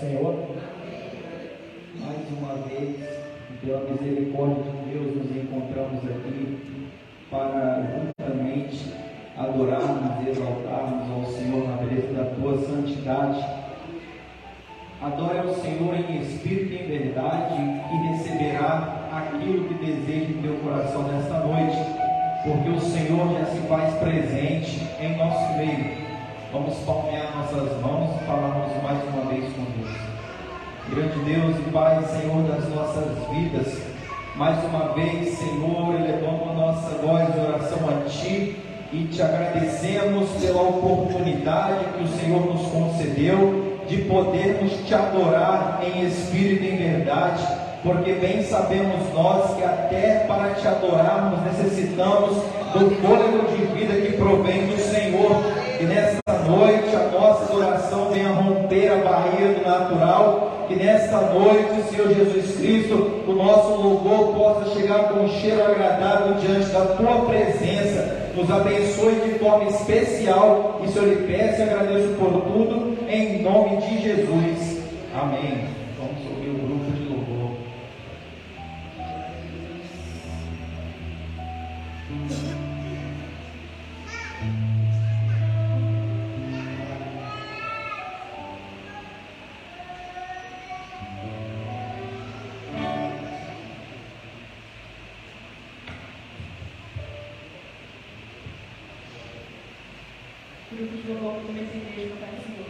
Senhor. Mais uma vez, pela misericórdia de Deus, nos encontramos aqui para juntamente adorarmos e exaltarmos ao Senhor na beleza da tua santidade. Adore ao Senhor em espírito e em verdade e receberá aquilo que deseja em teu coração nesta noite, porque o Senhor já se faz presente em nosso meio. Vamos palmear nossas mãos e falarmos mais uma vez com Deus. Grande Deus e Pai, Senhor das nossas vidas, mais uma vez, Senhor, elevamos a nossa voz de oração a Ti e Te agradecemos pela oportunidade que o Senhor nos concedeu de podermos Te adorar em espírito e em verdade, porque bem sabemos nós que até para Te adorarmos necessitamos do fôlego de vida que provém do Senhor. Que nesta noite a nossa adoração venha romper a barreira do natural, que nesta noite, Senhor Jesus Cristo, o nosso louvor possa chegar com um cheiro agradável diante da Tua presença. Nos abençoe de forma especial, e Senhor, lhe peço e agradeço por tudo, em nome de Jesus. Amém. Vamos ouvir o grupo de louvor. Grupo de louvor do Começo da Igreja do Pai do Senhor.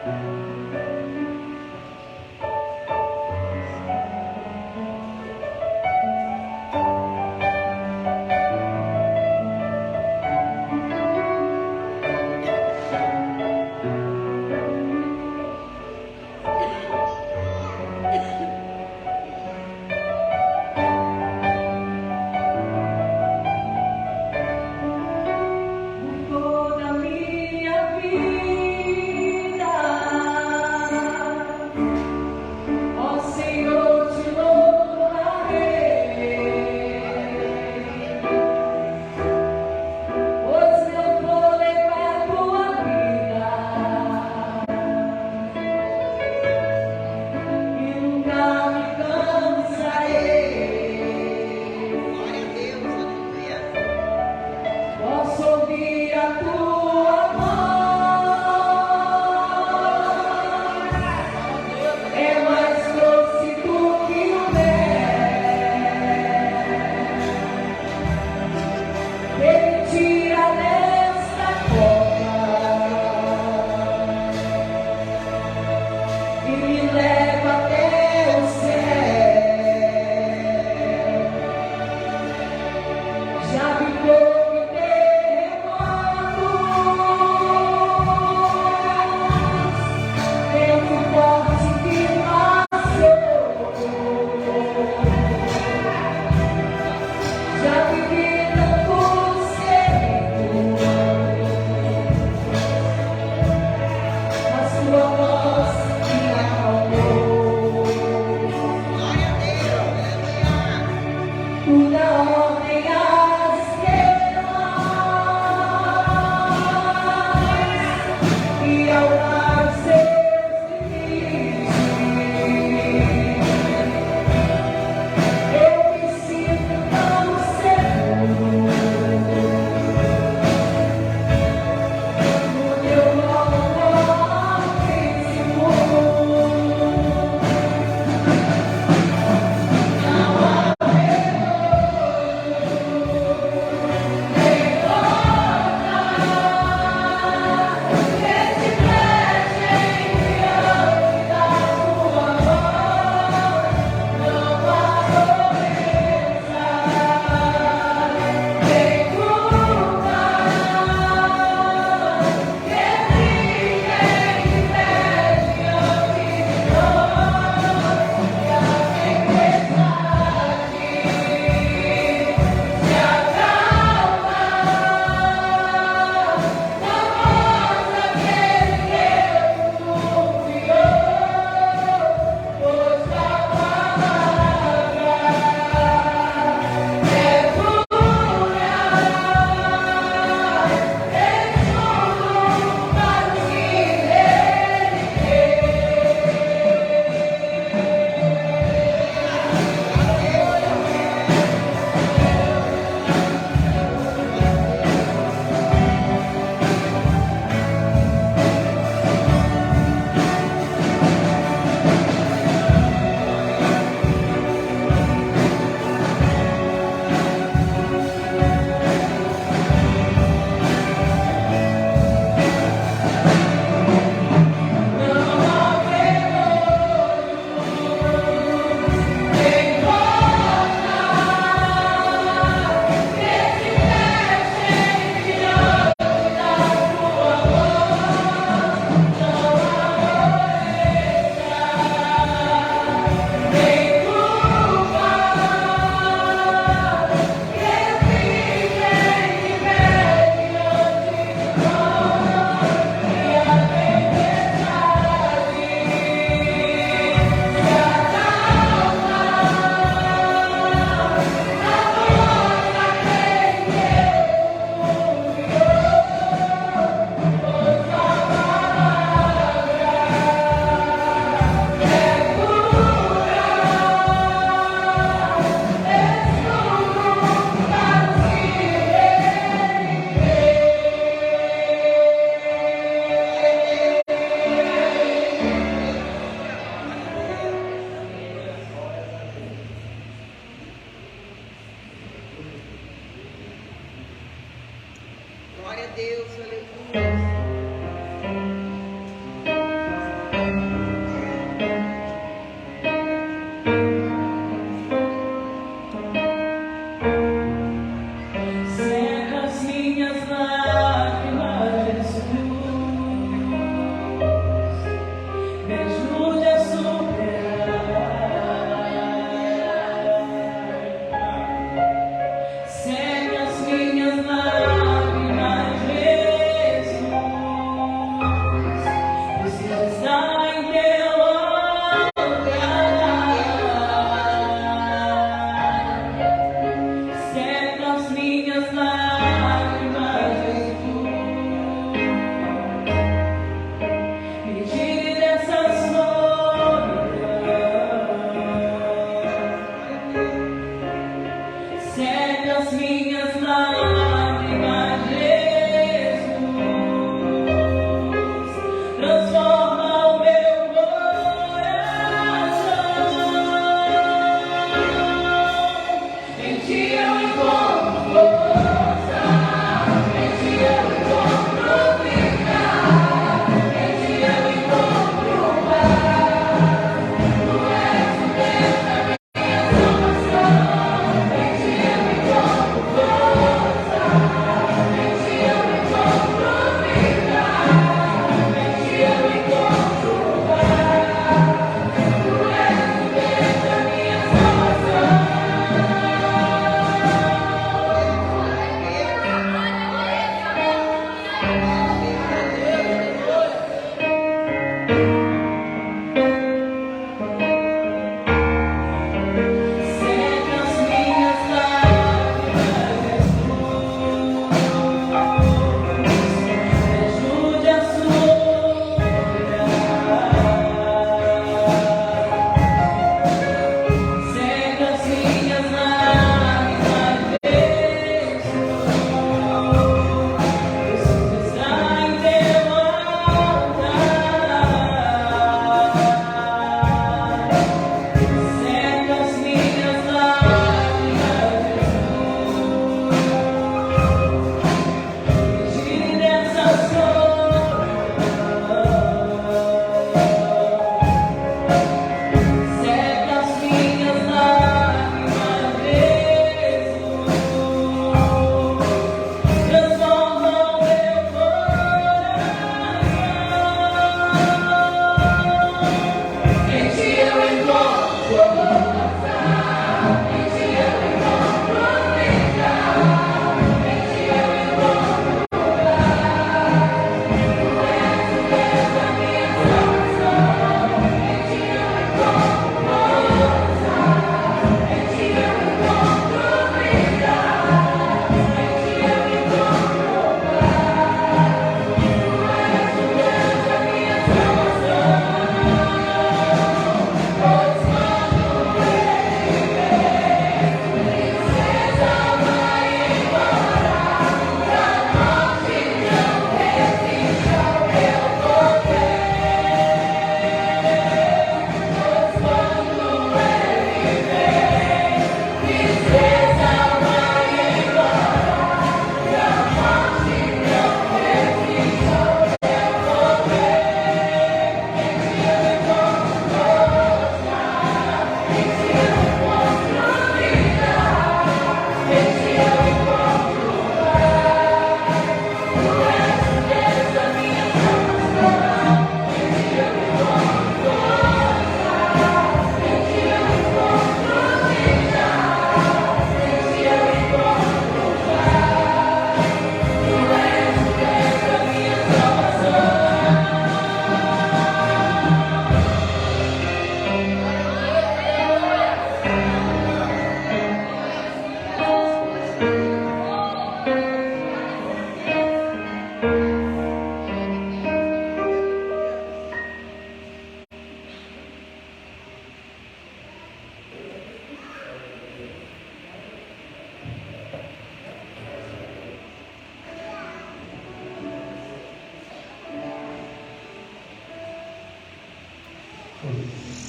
Amém.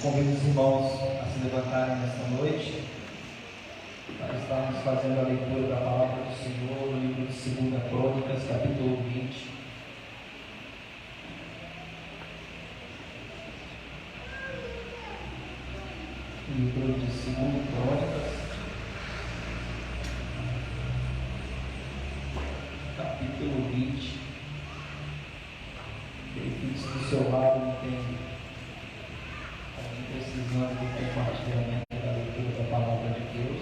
Convido os irmãos a se levantarem nesta noite. Nós estamos fazendo a leitura da palavra do Senhor no livro de 2 Crônicas, capítulo capítulo 20. Verifique se do seu lado não tem alguém precisando do compartilhamento da leitura da palavra de Deus.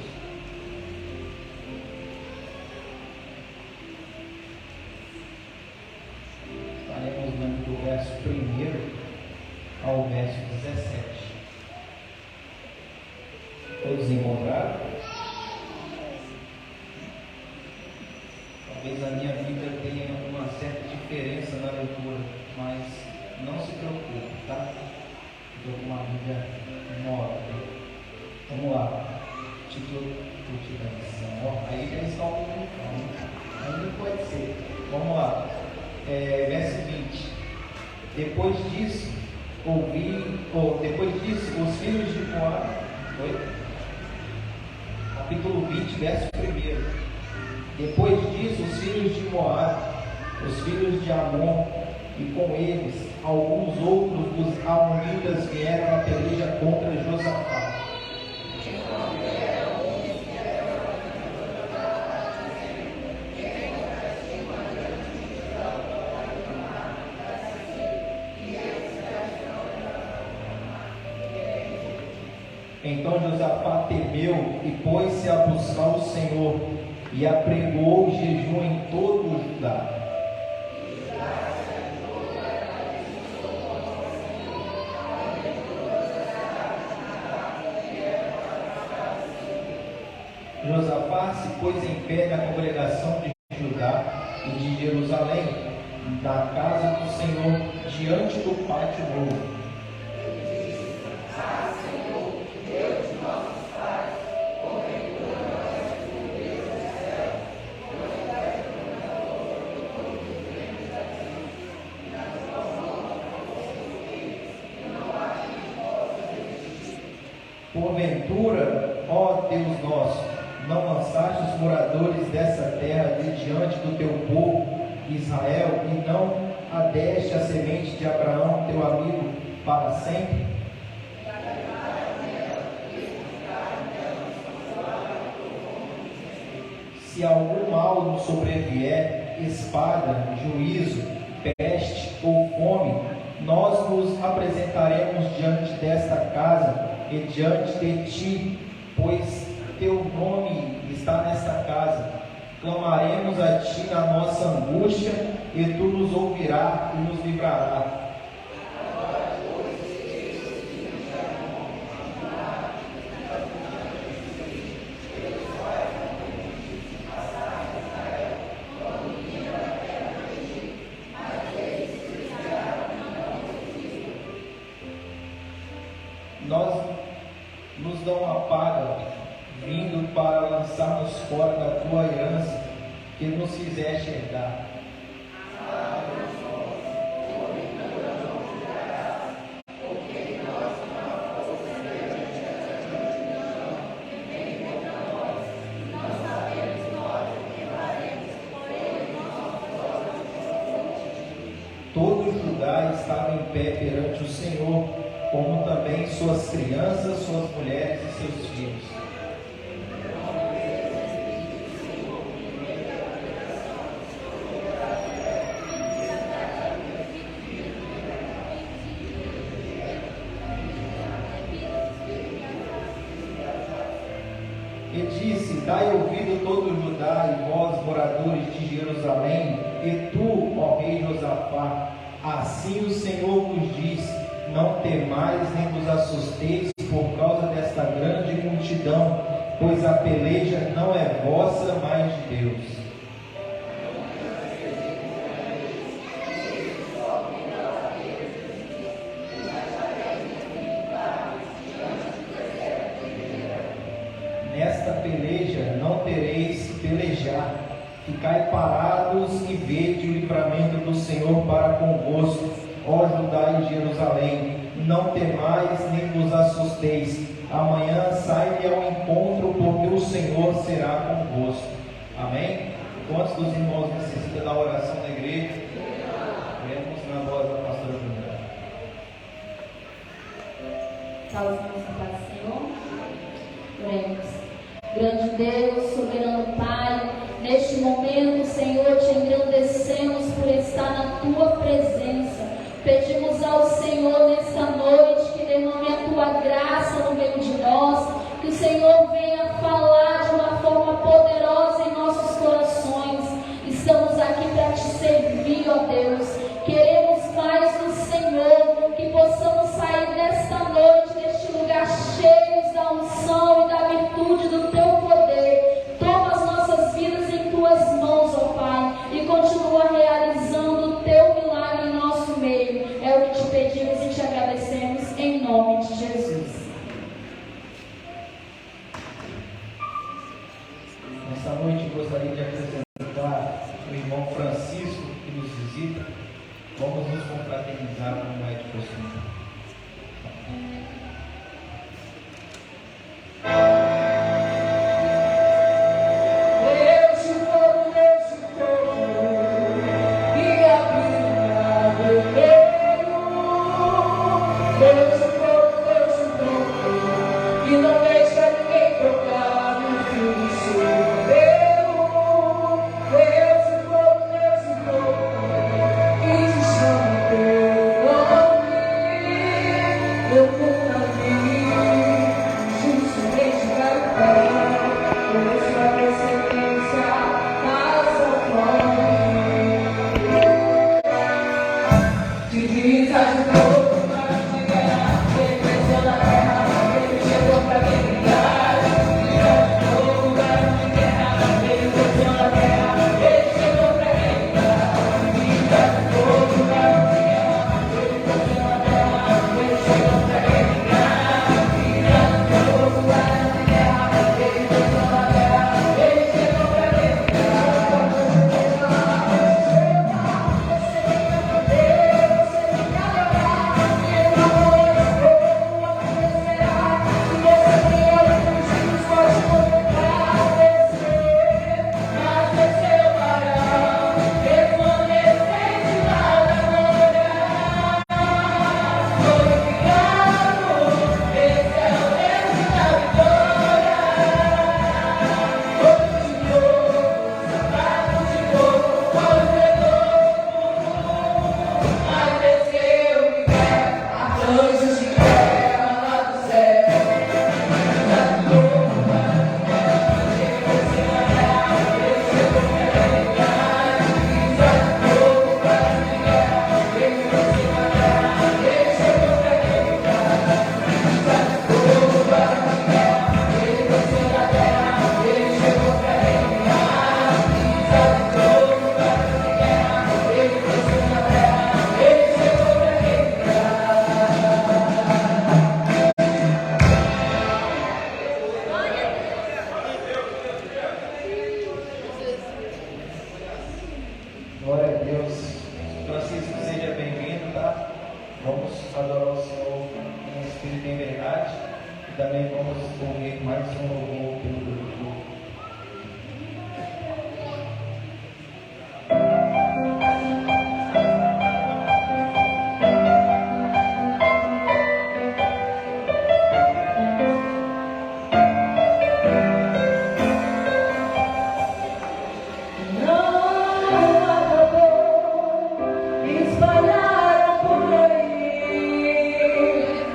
Estaremos lendo do verso 1 ao verso 17. Todos encontraram? Talvez a minha vida tenha uma certa diferença na leitura, mas não se preocupe, tá? Estou com uma Bíblia nova. Vamos lá. Título da lição. Aí já está um pouco calmo. Ainda pode ser. Vamos lá. Verso 20. Depois disso, os filhos de Moabe. Capítulo 20, verso 1. Depois disso, os filhos de Moabe, os filhos de Amon, e com eles alguns outros dos amonitas vieram à peleja contra Josafá. Então Josafá temeu e pôs-se a buscar o Senhor, e apregou jejum em todo o Judá. Josafá se pôs em pé na congregação de Judá e de Jerusalém, da casa do Senhor, diante do pátio novo. Porventura, ó Deus nosso, não lançaste os moradores dessa terra de diante do teu povo Israel, e não adeste a semente de Abraão, teu amigo, para sempre? Se algum mal nos sobrevier, espada, juízo, peste ou fome, nós nos apresentaremos diante desta casa e diante de ti, pois teu nome está nesta casa. Clamaremos a ti na nossa angústia, e tu nos ouvirás e nos livrarás. Nós nos dão uma paga, vindo para lançar-nos fora da tua herança, que nos fizeste herdar. Todo Judá estava em pé perante o Senhor, como também suas crianças, suas mulheres e seus filhos. E disse: dai ouvido todo Judá e vós, moradores de Jerusalém, e tu, ó rei Josafá, assim o Senhor vos diz: não temais nem vos assusteis por causa desta grande multidão, pois a peleja não é vossa, mas de Deus. Nesta peleja não tereis que pelejar. Ficai parados e vede o livramento do Senhor para convosco, ó Judá e Jerusalém. Não temais nem vos assusteis. Amanhã sai-lhe ao encontro, porque o Senhor será convosco. Amém? Quantos dos irmãos necessitam da oração da igreja? Oremos na voz da pastora Júlia. Salve nossa paz, Senhor. Oremos. Grande Deus, soberano Pai, neste momento, Senhor, te engrandecemos. Vamos nos confraternizar como é de costume.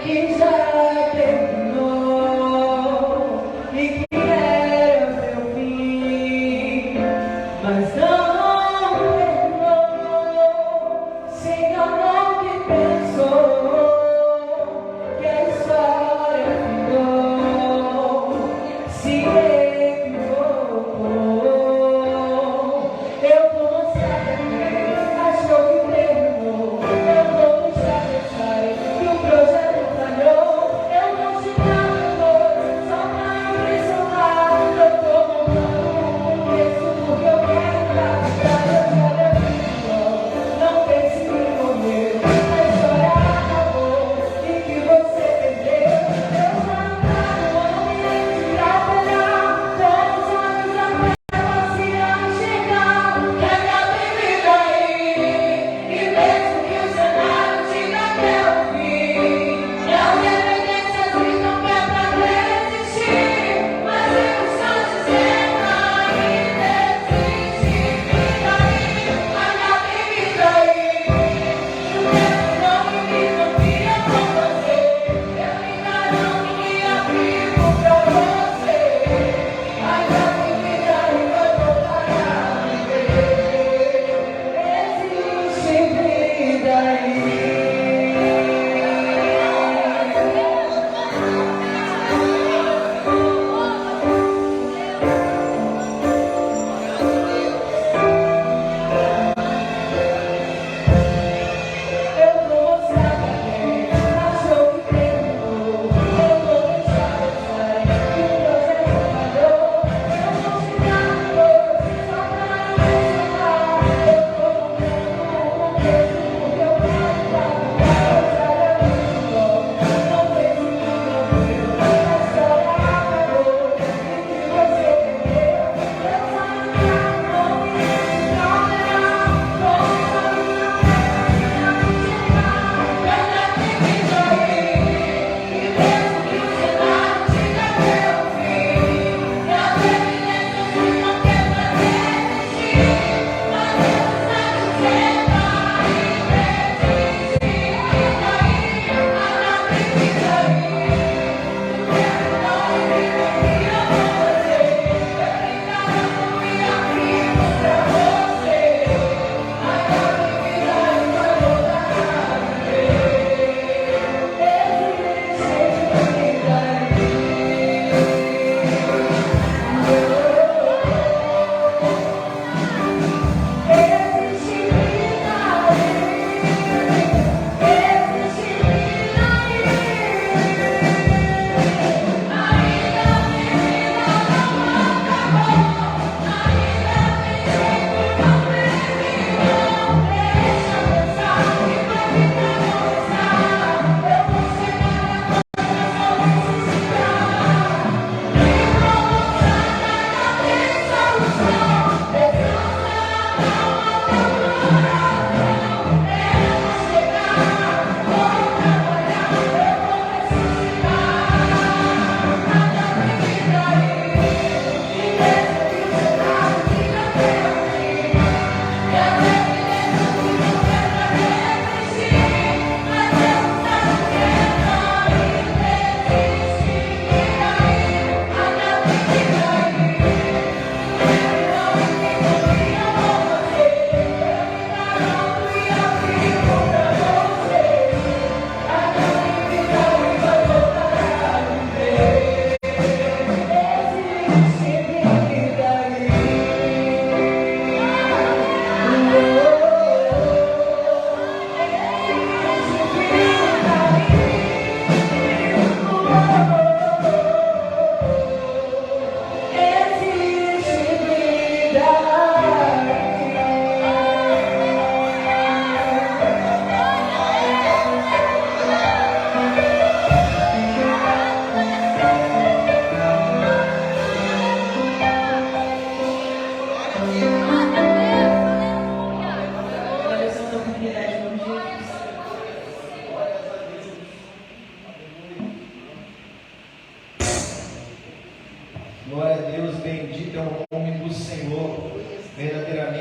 Que já terminou e que era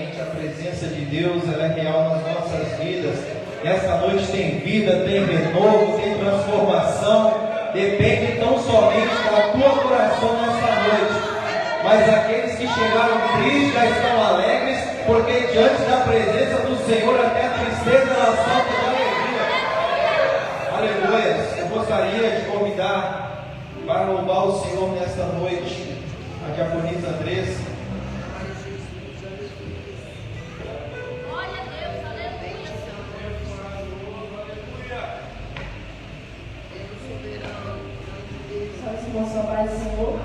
verdadeiramente a presença de Deus ela é real nas nossas vidas. Essa noite tem vida, tem renovo, tem transformação. Depende tão somente da tua coração nessa noite. Mas aqueles que chegaram tristes já estão alegres, porque diante da presença do Senhor até a tristeza ela salta de alegria. Aleluia. Eu gostaria de convidar para louvar o Senhor nesta noite a diaconisa Andressa. Com sua paz, Senhor.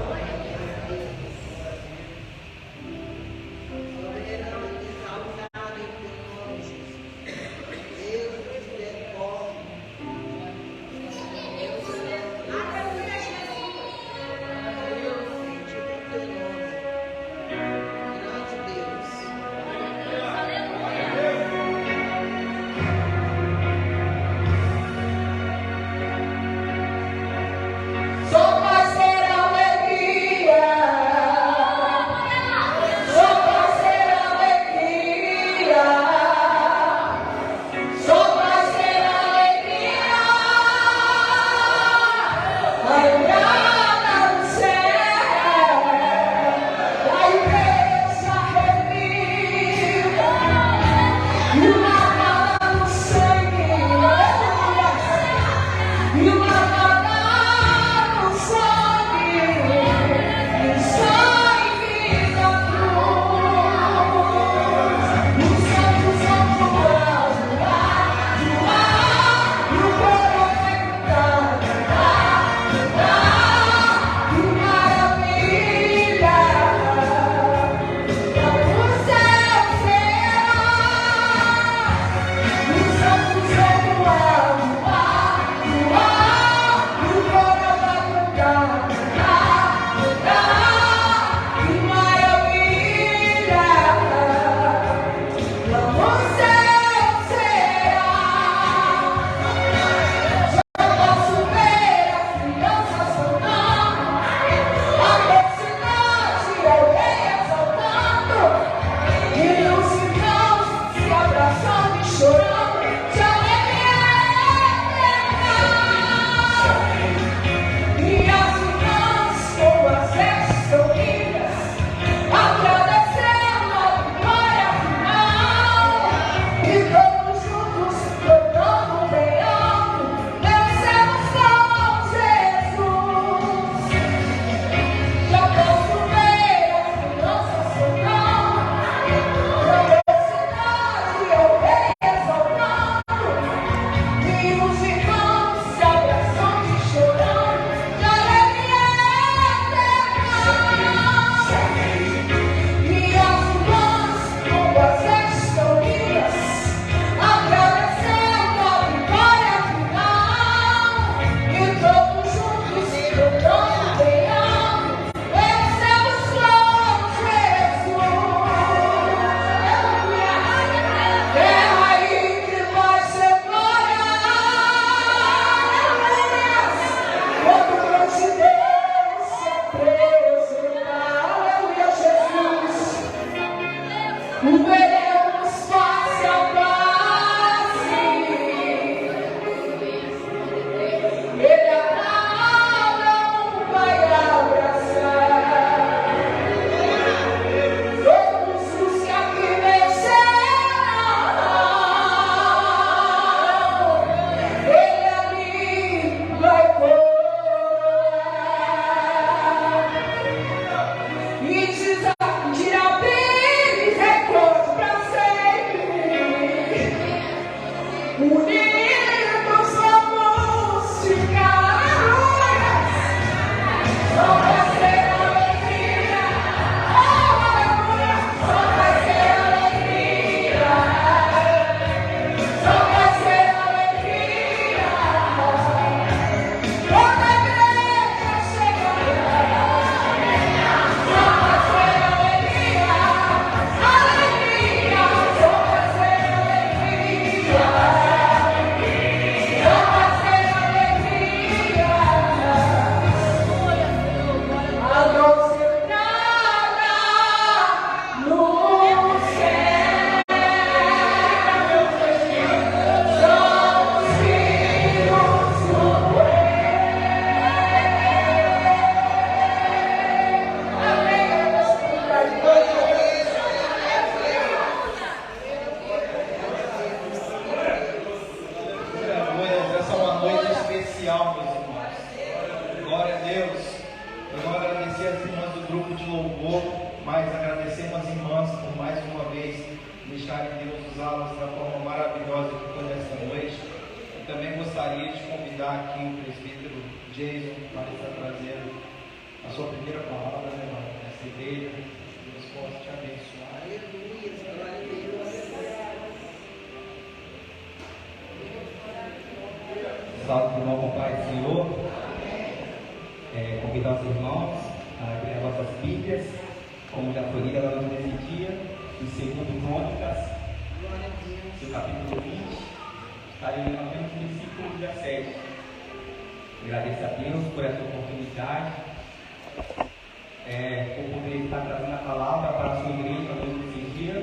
deixarem Deus usá-los da forma maravilhosa que foi nessa noite. E também gostaria de convidar aqui o presbítero Jason para estar trazendo a sua primeira palavra, né, nessa igreja. Deus possa te abençoar. Aleluia, glória a Deus. Salve, irmão, Pai do Senhor. Convidar os irmãos a abrir as nossas Bíblias, como já foi lido agora nesse dia, em 2 Crônicas, no capítulo 20, estarei apenas no versículo 17. Agradeço a Deus por essa oportunidade, por poder estar trazendo a palavra para a sua igreja nesse dia.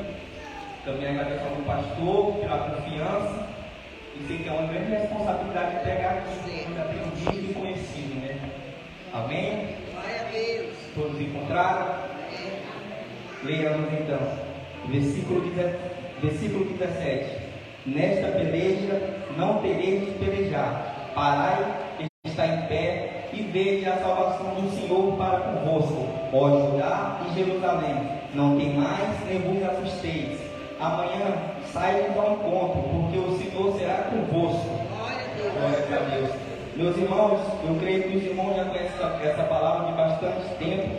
Também agradeço ao meu pastor pela confiança. E sei que é uma grande responsabilidade pegar aqui, já tenho visto e conhecido, né? Amém? Glória a Deus. Todos encontraram? Leiamos então, versículo 17. Nesta peleja não tereis de pelejar, parai, está em pé, e vede a salvação do Senhor para convosco, ó Judá e Jerusalém. Não tem mais, nem vos assusteis. Amanhã saiam ao encontro, porque o Senhor será convosco. Glória a Deus. Meus irmãos, eu creio que os irmãos já conhecem essa palavra de bastante tempo,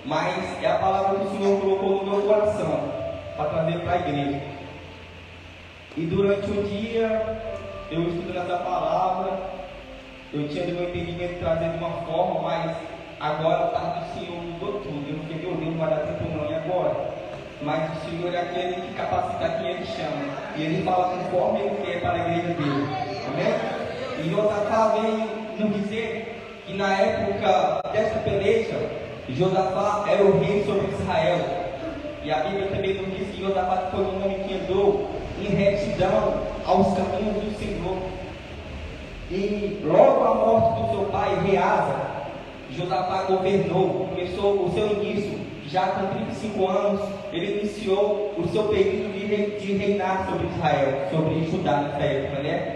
mas é a palavra que o Senhor colocou no meu coração para trazer para a igreja. E durante o dia, eu estudando essa palavra, eu tinha do meu entendimento trazer de uma forma, mas agora a parte do Senhor mudou tudo. Eu não fiquei, meu Deus, não vai dar tempo não, e agora? Mas o Senhor é aquele que capacita quem Ele chama, e Ele fala conforme Ele quer para a igreja dele. Amém? E Josafá veio nos dizer que na época desta peleja, Josafá era o rei sobre Israel. E a Bíblia também nos diz que Josafá foi um homem que andou em retidão aos caminhos do Senhor. E logo à morte do seu pai, Reasa, Josafá governou, começou o seu início, já com 35 anos, ele iniciou o seu período de reinar sobre Israel, sobre Judá nessa época, né?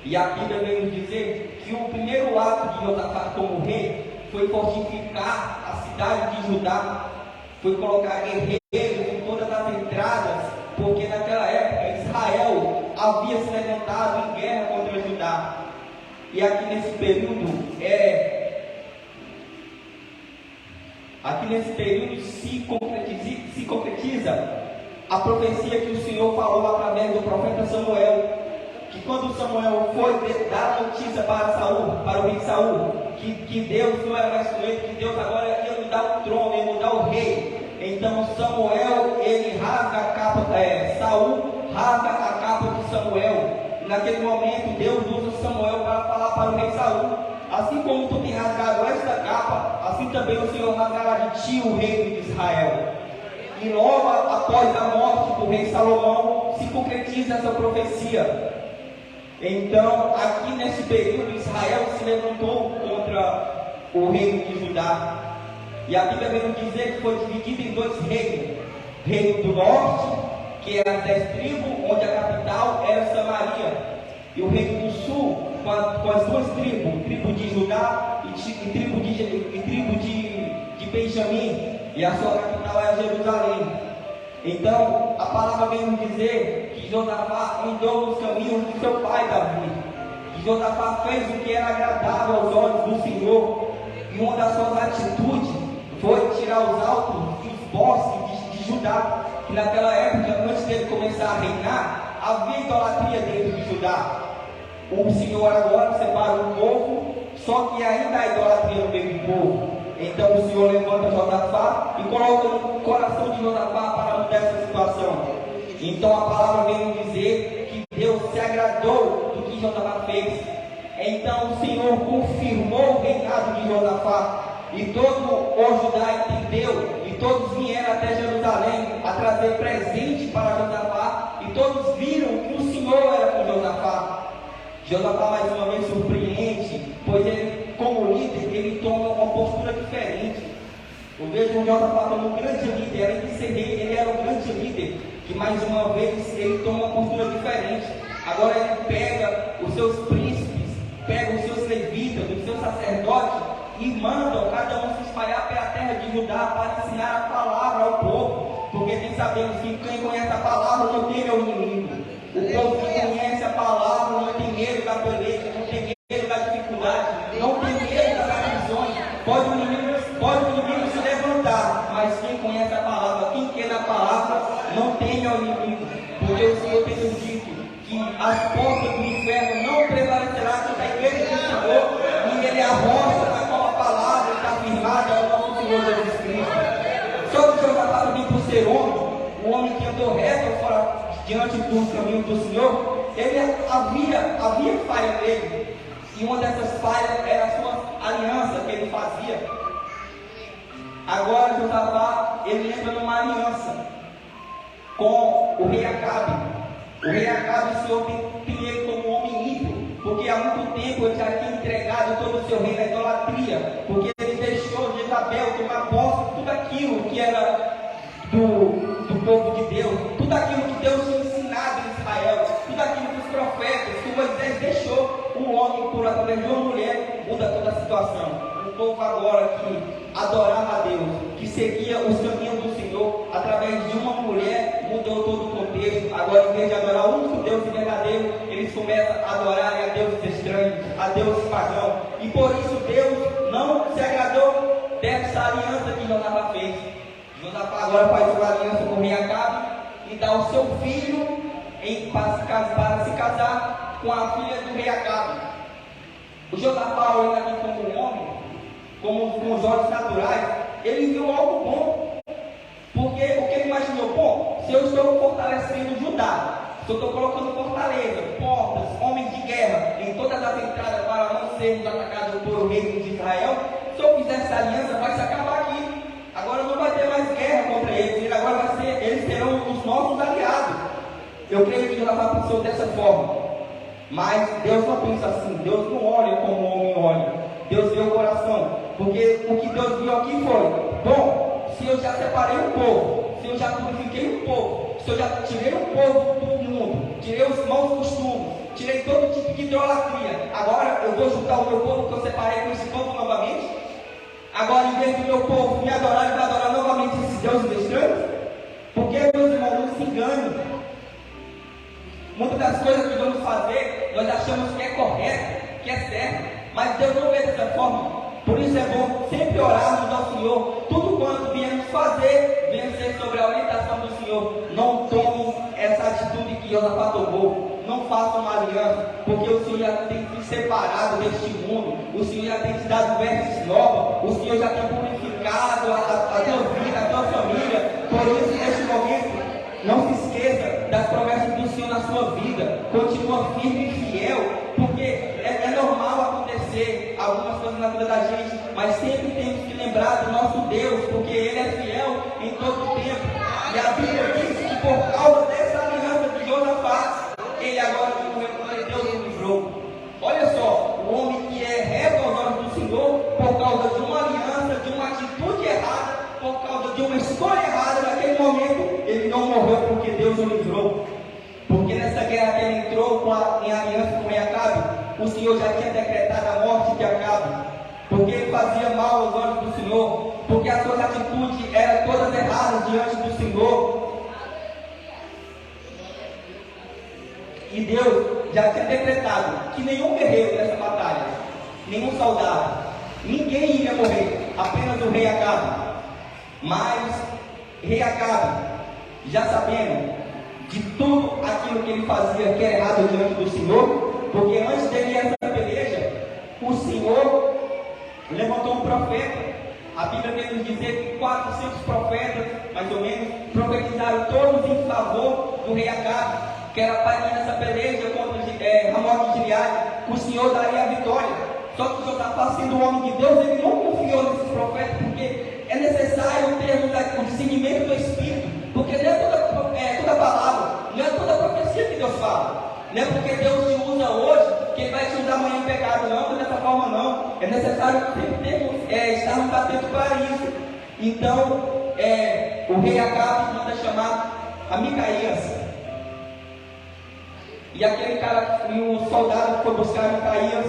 E a Bíblia vem nos dizer que o primeiro ato de Josafá como rei foi fortificar a cidade de Judá, foi colocar guerreiros em todas as entradas, porque naquela época Israel havia se levantado em guerra contra Judá. E aqui nesse período se concretiza a profecia que o Senhor falou através do profeta Samuel, que quando Samuel foi dar a notícia para o rei Saul, que Deus não era mais com ele, que Deus agora ia mudar o trono, ia mudar o rei. Então Samuel, ele rasga a capa, Saul rasga a capa de Samuel. E naquele momento Deus usa Samuel para falar para o rei Saul: assim como tu tem rasgado esta capa, assim também o Senhor rasgará de ti o reino de Israel. E logo após a morte do rei Salomão, se concretiza essa profecia. Então, aqui nesse período, Israel se levantou contra o reino de Judá. E a Bíblia vem nos dizer que foi dividido em 2 reinos. Reino do norte, que era as 10 tribos, onde a capital era Samaria. E o reino do sul, com as 2 tribos, tribo de Judá e tribo de Benjamim. E a sua capital era Jerusalém. Então, a palavra vem nos dizer que Josafá andou nos caminhos de seu pai Davi. Que Josafá fez o que era agradável aos olhos do Senhor. E uma das suas atitudes foi tirar os altos e os bosques de Judá. Que naquela época, antes dele começar a reinar, havia idolatria dentro de Judá. O Senhor agora separa o povo, só que ainda há idolatria no meio do povo. Então o Senhor levanta Josafá e coloca no coração de Josafá para mudar essa situação. Então a palavra vem nos dizer que Deus se agradou do que Josafá fez. Então o Senhor confirmou o reinado de Josafá. E todo o Judá entendeu, e todos vieram até Jerusalém a trazer presente para Josafá. E todos viram que o Senhor era com Josafá. Josafá mais uma vez surpreende, pois ele, como líder, ele toma uma postura diferente. Eu vejo o Josafá como um grande líder, além de ser rei, ele era um grande líder, que mais uma vez ele toma uma postura diferente. Agora ele pega os seus príncipes, pega os seus levitas, os seus sacerdotes e mandam cada um se espalhar pela terra de Judá para ensinar a palavra ao povo. porque nem sabemos que quem conhece a palavra não teme ao inimigo. O povo que conhece a palavra não tem medo da peleja, não tem medo da dificuldade, não tem medo das aflições. Pode o inimigo se levantar, mas quem conhece a palavra, quem quer a palavra, não teme ao inimigo, porque o Senhor tem nos dito que as portas do inferno não prevalecerá contra a igreja do Senhor, e Ele é a rocha na qual a palavra está firmada, é o nosso Senhor Jesus Cristo. Só que Josafá também, por ser um homem que andou reto fora diante do caminho do Senhor, ele havia falha nele, e uma dessas falhas era a sua aliança que ele fazia. Agora Josafá, ele entra numa aliança com o rei Acabe. O rei Acabe, o Senhor tem ele como um homem ímpio, porque há muito tempo ele já tinha entregado todo o seu reino à idolatria, porque ele deixou Jezabel tomar posse de tudo aquilo que era do povo de Deus, tudo aquilo que Deus tinha ensinado em Israel, tudo aquilo que os profetas, que Moisés deixou. Um homem, por através de uma mulher, muda toda a situação. O povo agora que adorava a Deus, que seguia os caminhos do Senhor, através de uma mulher, mudou todo o contexto. Agora, em vez de adorar o único Deus verdadeiro, eles começam a adorar a deuses estranhos, a deuses pagãos. E por isso Deus não se agradou dessa aliança que Josafá fez. Josafá agora faz uma aliança com o rei Acabe e dá o seu filho para se casar com a filha do rei Acabe. O Josafá, olhando aqui como um homem, com os olhos naturais, ele viu algo bom, porque o que ele imaginou? Bom, se eu estou fortalecendo Judá, se eu estou colocando fortaleza, portas, homens de guerra em todas as entradas para não sermos atacados por reino de Israel, se eu fizer essa aliança, vai se acabar aqui. Agora não vai ter mais guerra contra eles, agora eles serão os nossos aliados. Eu creio que Josafá pensou dessa forma, mas Deus não pensa assim. Deus não olha como o homem olha, Deus vê o coração, porque o que Deus viu aqui foi: bom, se eu já separei um povo, se eu já purifiquei um povo, se eu já tirei um povo do mundo, tirei os maus costumes, tirei todo tipo de idolatria, agora eu vou juntar o meu povo que eu separei com esse povo novamente? Agora, em vez do meu povo me adorar, ele vai adorar novamente esses deuses estranhos? Porque, meus irmãos, não se enganem. Muitas das coisas que vamos fazer, nós achamos que é correto, que é certo, mas Deus não vê dessa forma. Por isso é bom sempre orarmos ao Senhor. Tudo quanto viemos fazer, venha ser sobre a orientação do Senhor. Não tome essa atitude que Josafá tomou. Não faça uma aliança, porque o Senhor já tem te separado deste mundo. O Senhor já tem te dado vestes novas. O Senhor já tem purificado a tua vida, a tua família. Por isso, neste momento, não se esqueça das promessas do Senhor na sua vida. Continua firme e fiel, porque é normal acontecer algumas coisas na vida da gente, mas sempre temos que lembrar do nosso Deus, porque Ele é fiel em todo o tempo. E a Bíblia diz que por causa dessa aliança de Josafá, ele agora que Deus o livrou. Olha só, o homem que é reto aos olhos do Senhor, por causa de uma aliança, de uma atitude errada, por causa de uma escolha errada, naquele momento, ele não morreu porque Deus o livrou. Porque nessa guerra que ele entrou em aliança com Acabe, o Senhor já tinha decretado a morte de Acabe. Porque ele fazia mal aos olhos do Senhor, porque as suas atitudes eram todas erradas diante do Senhor. E Deus já tinha decretado que nenhum guerreiro nessa batalha, nenhum soldado, ninguém iria morrer, apenas o rei Acabe. Mas rei Acabe, já sabendo de tudo aquilo que ele fazia que era errado diante do Senhor, porque antes dele ir essa peleja, o Senhor levantou um profeta. A Bíblia vem nos dizer que 400 profetas, mais ou menos, profetizaram todos em favor do rei Acabe, que era para ir nessa peleja contra Ramós de Gileade. O Senhor daria a vitória. Só que Josafá, sendo um homem de Deus, ele não confiou nesses profetas, porque é necessário termos o discernimento do Espírito, porque não é toda palavra, não é toda profecia que Deus fala. Não é porque Deus te usa hoje que Ele vai te usar amanhã em pecado, não, dessa forma não. É necessário sempre estarmos atentos para isso. Então, o rei Acabe manda chamar a Micaías. E aquele cara, e o soldado que foi buscar Micaías,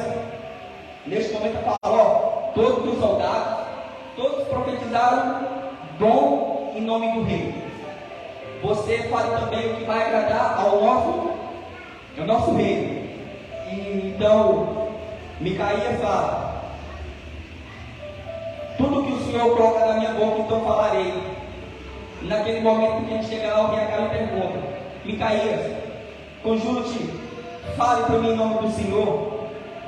neste momento falou: todos os soldados, todos profetizaram dom em nome do rei. você fale também o que vai agradar ao nosso rei. E então, Micaías fala: tudo que o Senhor coloca na minha boca, então falarei. Naquele momento que ele chega lá, o rei Acabe pergunta: Micaías, conjuro-te, fale para mim em nome do Senhor.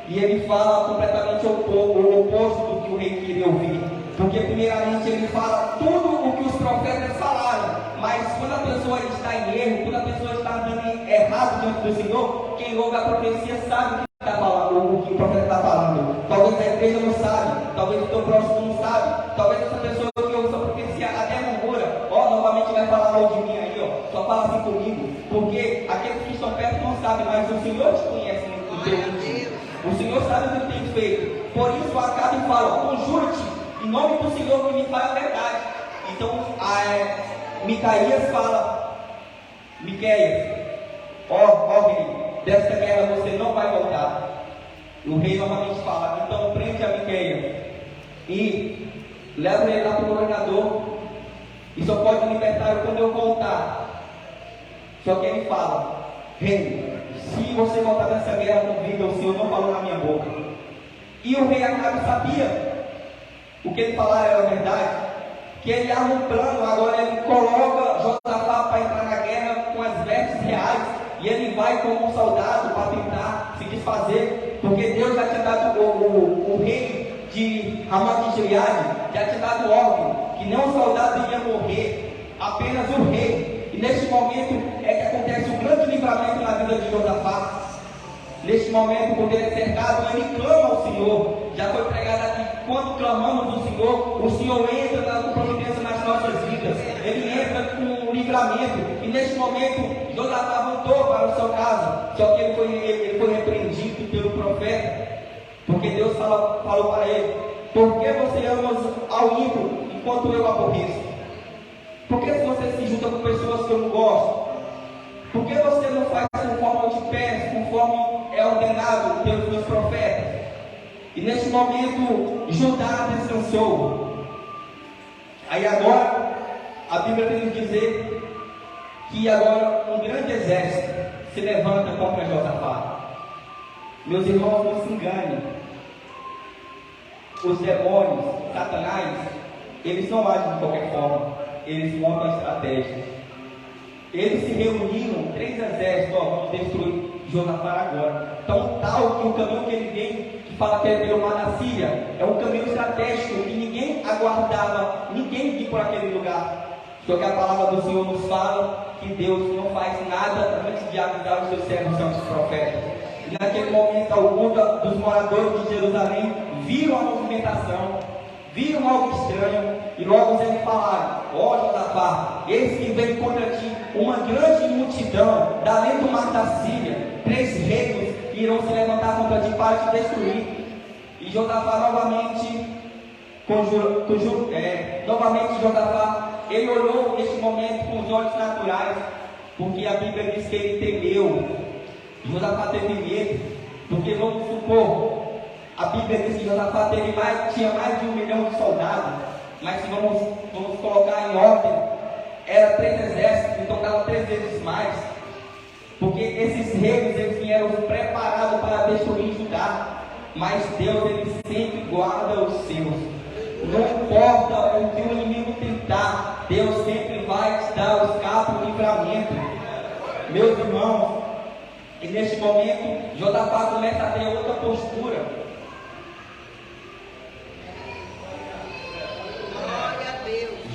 E ele fala completamente o oposto do que o rei queria ouvir. Porque primeiramente ele fala tudo o que os profetas falaram. Mas quando a pessoa está em erro, quando a pessoa está andando errado diante do Senhor, quem ouve a profecia sabe o que está falando, o que o profeta está falando. Talvez a igreja não sabe, talvez o teu próximo não sabe, talvez essa pessoa que ouve essa profecia até murmura: novamente vai falar mal de mim aí, só fala assim comigo. Porque aqueles que estão perto não sabem, mas o Senhor te conhece no teu íntimo. O Senhor sabe o que tem feito. Por isso Acabe fala: conjuro-te em nome do Senhor que me fale a verdade. Então Micaías fala: Miqueias, ó rei, desta guerra você não vai voltar. O rei novamente fala: então prende a Miqueias e leva ele lá para o governador, e só pode libertar quando eu voltar. Só que ele fala: rei, se você voltar nessa guerra com vida, o Senhor não falou na minha boca. E o rei Acabe sabia o que ele falava era verdade, que ele arma um plano. Agora ele coloca Josafá para entrar na guerra com as vestes reais, e ele vai como um soldado para tentar se desfazer, porque Deus já tinha dado o rei de Ramá de Gileade, já tinha dado ordem que não o soldado iria morrer, apenas o rei. E neste momento é que acontece um grande livramento na vida de Josafá. Neste momento, quando ele é cercado, ele clama ao Senhor. Já foi pregado aqui: quando clamamos ao Senhor, o Senhor entra com providência nas nossas vidas. Ele entra com livramento. E neste momento, Josafá voltou para o seu casa. Só que ele foi repreendido pelo profeta, porque Deus falou para ele: por que você ama ao ímpio enquanto eu aborreço? Por que você se junta com pessoas que eu não gosto? Por que você não faz conforme eu te peço, conforme é ordenado pelos meus profetas? E neste momento, Judá descansou. Aí agora, a Bíblia tem que dizer que agora um grande exército se levanta contra Josafá. Meus irmãos, não se enganem. Os demônios, Satanás, eles não agem de qualquer forma. Eles montam estratégias. Eles se reuniram, 3 exércitos: vamos destruir Josafá agora. Então, tal que o caminho que ele vem, que fala que é pelo mar da Síria, é um caminho estratégico que ninguém aguardava, ninguém ia por aquele lugar. Só que a palavra do Senhor nos fala que Deus não faz nada antes de avisar os seus servos santos profetas. E naquele momento, alguns dos moradores de Jerusalém viram a movimentação, viram algo estranho, e logo eles falaram: ó Josafá, eis que vem contra ti uma grande multidão da além do mar da Síria, 3 reinos irão se levantar contra ti para te destruir. E Josafá novamente Josafá, ele olhou neste momento com os olhos naturais, porque a Bíblia diz que ele temeu. Josafá teve medo, porque vamos supor, a Bíblia diz que Josafá tinha mais de 1 milhão de soldados, mas se vamos colocar em ordem, era 3 exércitos, então estava 3 vezes mais, porque esses reis eles vieram preparados para destruir Judá, mas Deus ele sempre guarda os seus. Não importa o que o inimigo tentar, Deus sempre vai te dar o escape, o livramento. Meus irmãos, e neste momento, Josafá começa a ter outra postura.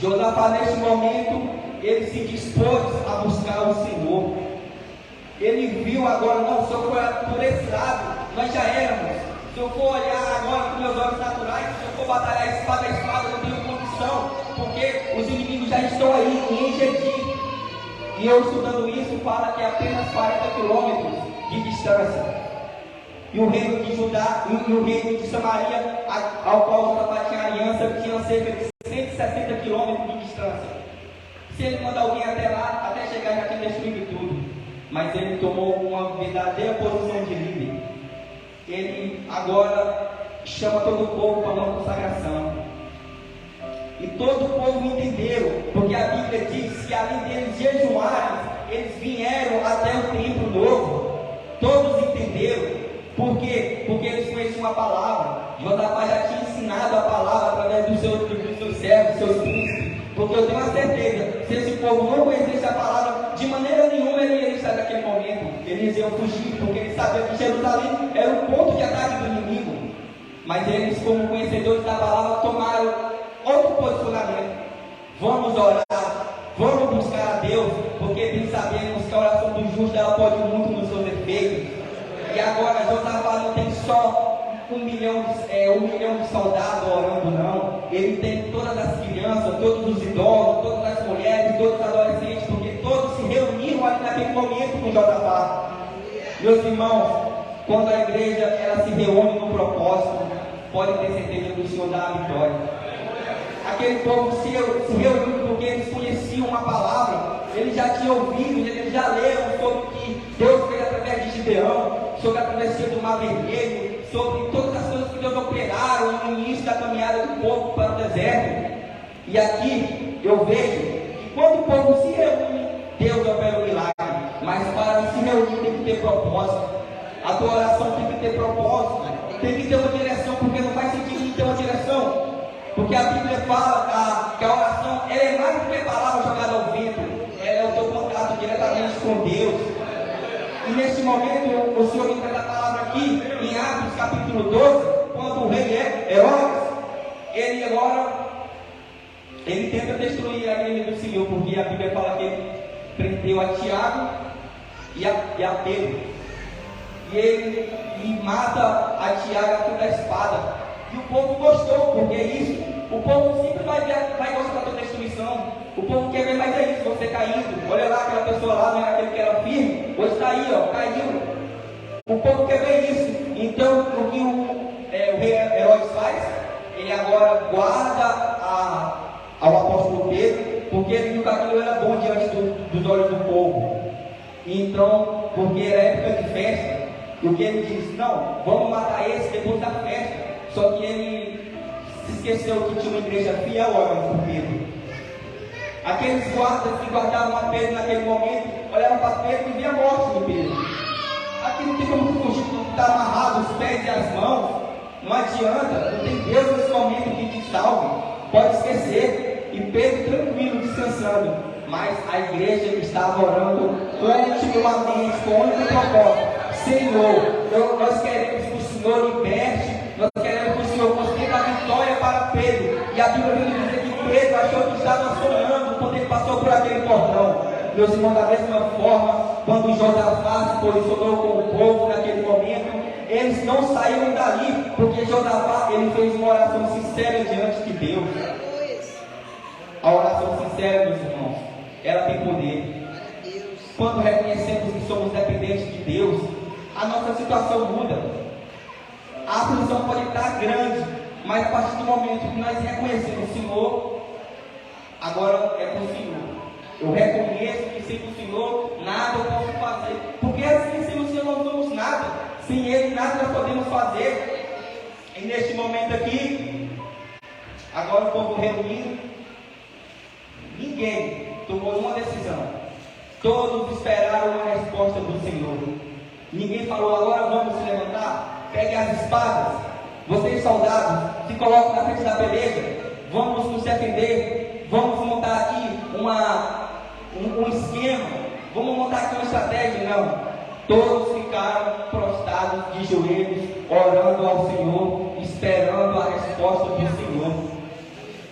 Josafá, neste momento, ele se dispôs a buscar o Senhor. Ele viu agora: não, se eu for por esse lado, nós já éramos. Se eu for olhar agora com meus olhos naturais, se eu for batalhar espada a espada, eu não tenho condição, porque os inimigos já estão aí em Engedi. E eu estudando isso, fala que é apenas 40 quilômetros de distância. E o reino de Judá e o reino de Samaria, ao qual Josafá tinha aliança, tinha cerca de 160 quilômetros de distância. Se ele manda alguém até lá, até chegar já tinha destruído tudo. Mas ele tomou uma verdadeira posição de líder. Ele agora chama todo o povo para uma consagração. E todo o povo entenderam, porque a Bíblia diz que além deles jejuarem, eles vieram até o templo novo. Todos entenderam. Por quê? Porque eles conheciam a palavra. Josafá já tinha ensinado a palavra através dos seus servos, seus príncipes. Porque eu tenho a certeza, se esse povo não conhecesse a palavra, de maneira nenhuma ele ia estar naquele momento. Eles iam fugir, porque eles sabiam que Jerusalém era o ponto de ataque do inimigo. Mas eles, como conhecedores da palavra, tomaram outro posicionamento. Vamos orar, vamos buscar a Deus, porque bem sabemos que a oração do justo ela pode muito nos seus efeitos. E agora Josafá não tem só um milhão de soldados orando, não. Ele tem todas as crianças, todos os idosos, todas as mulheres, todos os adolescentes, porque todos se reuniram ali naquele momento com Josafá. Meus irmãos, quando a igreja ela se reúne no propósito, pode ter certeza que o Senhor dá a vitória. Aquele povo se reuniu porque eles conheciam uma palavra, eles já tinham ouvido, eles já leram sobre o que Deus fez através de Gideão, sobre a travessia do Mar Vermelho, sobre todas as coisas que Deus operaram no início da caminhada do povo para o deserto. E aqui eu vejo que quando o povo se reúne, Deus opera o milagre. Mas para se reunir tem que ter propósito. A tua oração tem que ter propósito, tem que ter uma direção, porque não faz sentido não ter uma direção. Porque a Bíblia fala que a oração ela é mais do que palavra jogada ao vento, ela é o teu contato diretamente com Deus. E neste momento o Senhor me traz a palavra aqui em Atos capítulo 12, quando o rei Herodes, ele tenta destruir a igreja do Senhor, porque a Bíblia fala que ele prendeu a Tiago e a Pedro. E ele mata a Tiago com a espada. E o povo gostou, porque é isso. O povo sempre vai gostar da tua destruição. O povo quer ver mais é isso, você caindo. Olha lá aquela pessoa lá, não era aquele que era firme. Hoje está aí, ó, caiu. O povo quer ver isso. Então, o que o rei Herodes faz? Ele agora guarda ao apóstolo Pedro, porque ele viu que aquilo era bom diante dos olhos do povo. Então, porque era época de festa, o que ele diz? Não, vamos matar esse depois da festa. Só que ele se esqueceu que tinha uma igreja fiel orando por Pedro. Aqueles guardas que guardavam a Pedro naquele momento, olhavam para Pedro e viam a morte de Pedro. Aqui não tem como fugir, está amarrado os pés e as mãos. Não adianta, não tem Deus nesse momento que te salve. Pode esquecer. E Pedro tranquilo, descansando. Mas a igreja estava orando continuamente, com o único propósito. Senhor, nós queremos que o Senhor liberte. Nós queremos que o Senhor conceda a vitória para Pedro. E a Bíblia vem dizer que Pedro achou que estava sonhando quando ele passou por aquele portão. Meus irmãos, da mesma forma, quando Josafá se posicionou com o povo naquele momento, eles não saíram dali, porque Josafá ele fez uma oração sincera diante de Deus. A oração sincera, meus irmãos, ela tem poder. Quando reconhecemos que somos dependentes de Deus, a nossa situação muda. A aflição pode estar grande, mas a partir do momento que nós reconhecemos o Senhor, agora é com o Senhor. Eu reconheço que sem o Senhor nada eu posso fazer, porque assim sem o Senhor não somos nada, sem Ele nada nós podemos fazer. E neste momento aqui, agora o povo reunido, ninguém tomou uma decisão, todos esperaram uma resposta do Senhor. Ninguém falou, agora vamos se levantar. Pegue as espadas, vocês soldados, se colocam na frente da peleja, vamos nos defender, vamos montar aqui um esquema, vamos montar aqui uma estratégia. Não, todos ficaram prostrados de joelhos, orando ao Senhor, esperando a resposta do Senhor.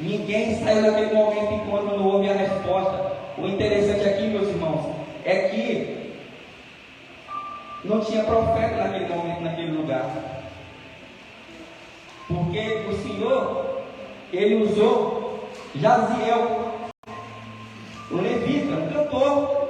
Ninguém saiu naquele momento enquanto não houve a resposta. O interessante aqui, meus irmãos, é que não tinha profeta naquele momento, naquele lugar. Porque o Senhor, Ele usou Jaziel, o levita, um cantor.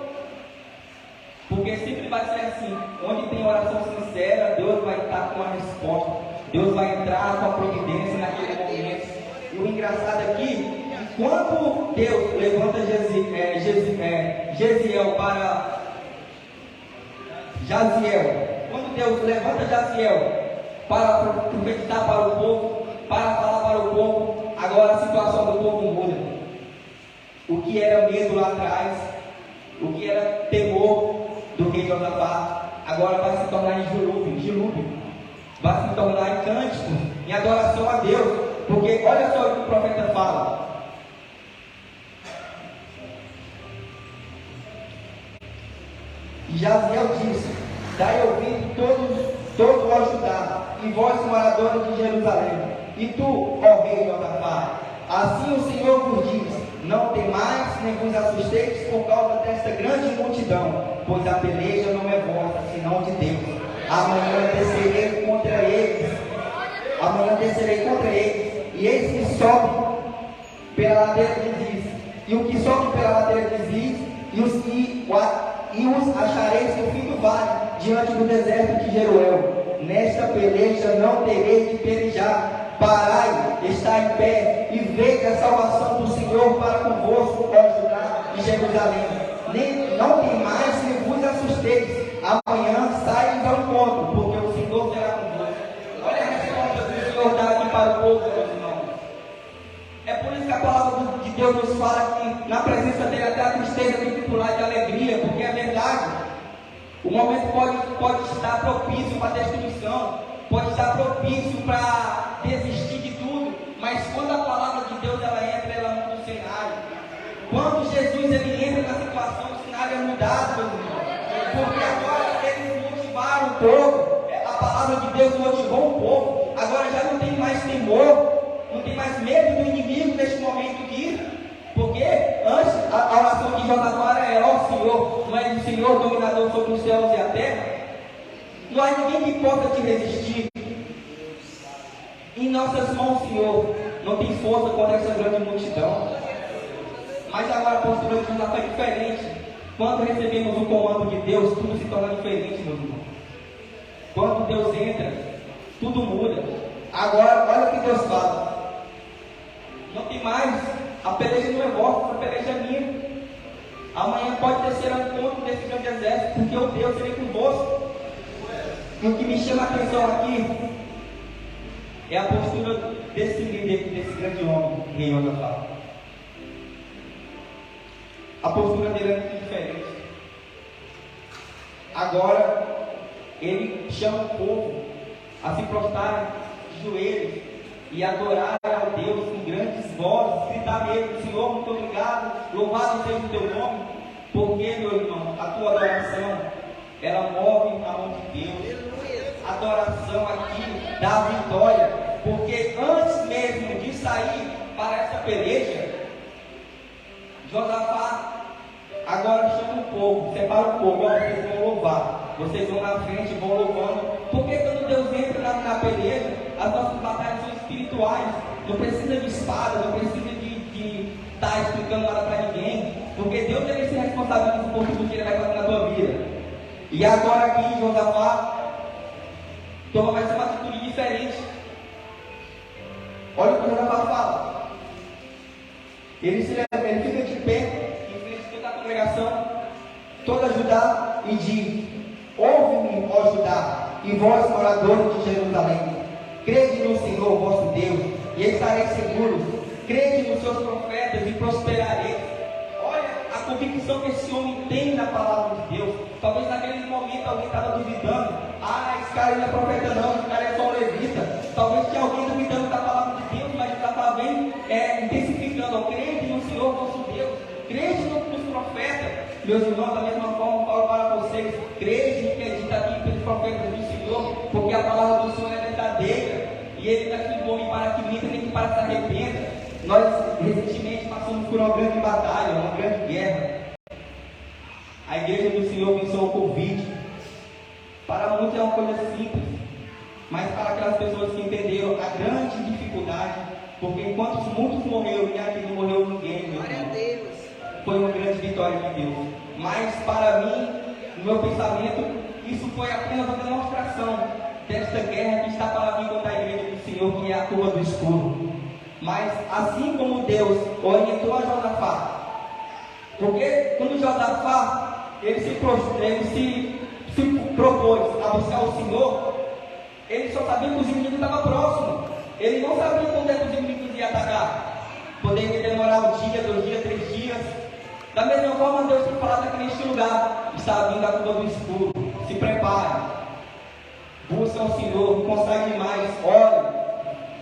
Porque sempre vai ser assim, onde tem oração sincera, Deus vai estar com a resposta. Deus vai entrar com a providência naquele momento. E o engraçado aqui, quando Deus levanta quando Deus levanta Jaziel para profetizar para o povo, para falar para o povo, agora a situação do povo muda. O que era medo lá atrás, o que era temor do rei Josafá, agora vai se tornar em júbilo, vai se tornar em cântico, em adoração a Deus. Porque olha só o que o profeta fala. Jaziel disse: dai ouvido todo o Judá, e vós moradores de Jerusalém, e tu, ó rei Josafá, assim o Senhor vos diz: não temais nem vos assusteis por causa desta grande multidão, pois a peleja não é vossa, senão de Deus. Amanhã descerei contra eles, e eis que sobe pela ladeira de Ziz, e o que sobe pela ladeira de Ziz, e os achareis no fim do vale, diante do deserto de Jeruel. Nesta peleja não tereis de pelejar. Parai, está em pé, e veja a salvação do Senhor para convosco, ó Judá e Jerusalém. Não temais nem vos assusteis. Amanhã saiam ao encontro, porque o Senhor será convosco. Olha a resposta que o Senhor dá aqui para o povo, meus irmãos. É por isso que a palavra de Deus nos fala que na presença dele até a tristeza tem que pular de alegria, porque é verdade. O momento pode estar propício para destruição, pode estar propício para desistir de tudo, mas quando a palavra de Deus ela entra, ela muda o cenário. Quando Jesus ele entra na situação, o cenário é mudado, meus irmãos. Porque agora eles motivaram o povo, a palavra de Deus motivou o povo, agora já não tem mais temor, não tem mais medo do inimigo neste momento aqui, porque antes a oração de Josafá era: ó Senhor, não é o Senhor dominador sobre os céus e a terra, não há ninguém que possa te resistir. Em nossas mãos, Senhor, não tem força contra essa grande multidão. Mas agora a postura de Josafá é diferente. Quando recebemos o comando de Deus, tudo se torna diferente, meus irmãos. Quando Deus entra, tudo muda. Agora, olha o que Deus fala: não tem mais, a peleja não é vossa, a peleja é minha. Amanhã pode descer ao encontro desse grande exército, porque o Deus serei convosco. E o que me chama a atenção aqui é a postura desse líder, desse grande homem, rei Josafá. A postura dele é muito diferente. Agora, ele chama o povo a se prostrarem de joelhos e adorar a Deus com grandes vozes, gritar mesmo: Senhor, muito obrigado, louvado seja o teu nome, porque, meu irmão, a tua adoração, ela move a mão de Deus. A adoração aqui dá vitória, porque antes mesmo de sair para essa peleja, Josafá agora chama o povo, separa o povo: ó, vocês vão louvar, vocês vão na frente, vão louvando, porque quando Deus entra na peleja, as nossas batalhas são espirituais, não precisa de espada, não precisa de estar explicando nada para ninguém, porque Deus deve ser responsável por tudo que Ele vai fazer na tua vida. E agora aqui Josafá toma mais uma atitude diferente. Olha o que Josafá fala. Ele fica de pé em frente de toda a congregação, toda Judá, e diz: ouve-me, ó Judá, e vós, moradores de Jerusalém, crede no Senhor vosso Deus, e estareis seguros. Crede nos seus profetas e prosperareis. Olha a convicção que esse homem tem na palavra de Deus. Talvez naquele momento alguém estava duvidando: ah, esse cara não é profeta não, esse cara é só um levita. Talvez tinha alguém duvidando da palavra de Deus, mas já estava bem intensificando: ó, crede no Senhor vosso Deus, crede nos profetas. Meus irmãos, da mesma forma, falo para vocês: crede no que é dito aqui pelos profetas do Senhor, porque a palavra do Senhor é verdadeira, e Ele não é filho do homem para que minta, nem que para que se arrependa. Nós recentemente passamos por uma grande batalha, uma grande guerra. A igreja do Senhor venceu o Covid. Para muitos é uma coisa simples, mas para aquelas pessoas que entenderam a grande dificuldade, porque enquanto muitos morreram e aqui não morreu ninguém, meu irmão, foi uma grande vitória de Deus. Mas para mim, no meu pensamento, isso foi apenas uma demonstração desta guerra que está para vir contra a igreja do Senhor, que é a curva do escuro. Mas assim como Deus orientou a Josafá, porque quando Josafá ele se propôs a buscar o Senhor, ele só sabia que os inimigos estavam próximos. Ele não sabia quando é que os inimigos conseguir atacar. Poderia demorar um dia, 2 dias, 3 dias. Da mesma forma, Deus tem falado aqui neste lugar. Está vindo a curva do escuro. Se prepare. Busca o Senhor, consagre mais. Ore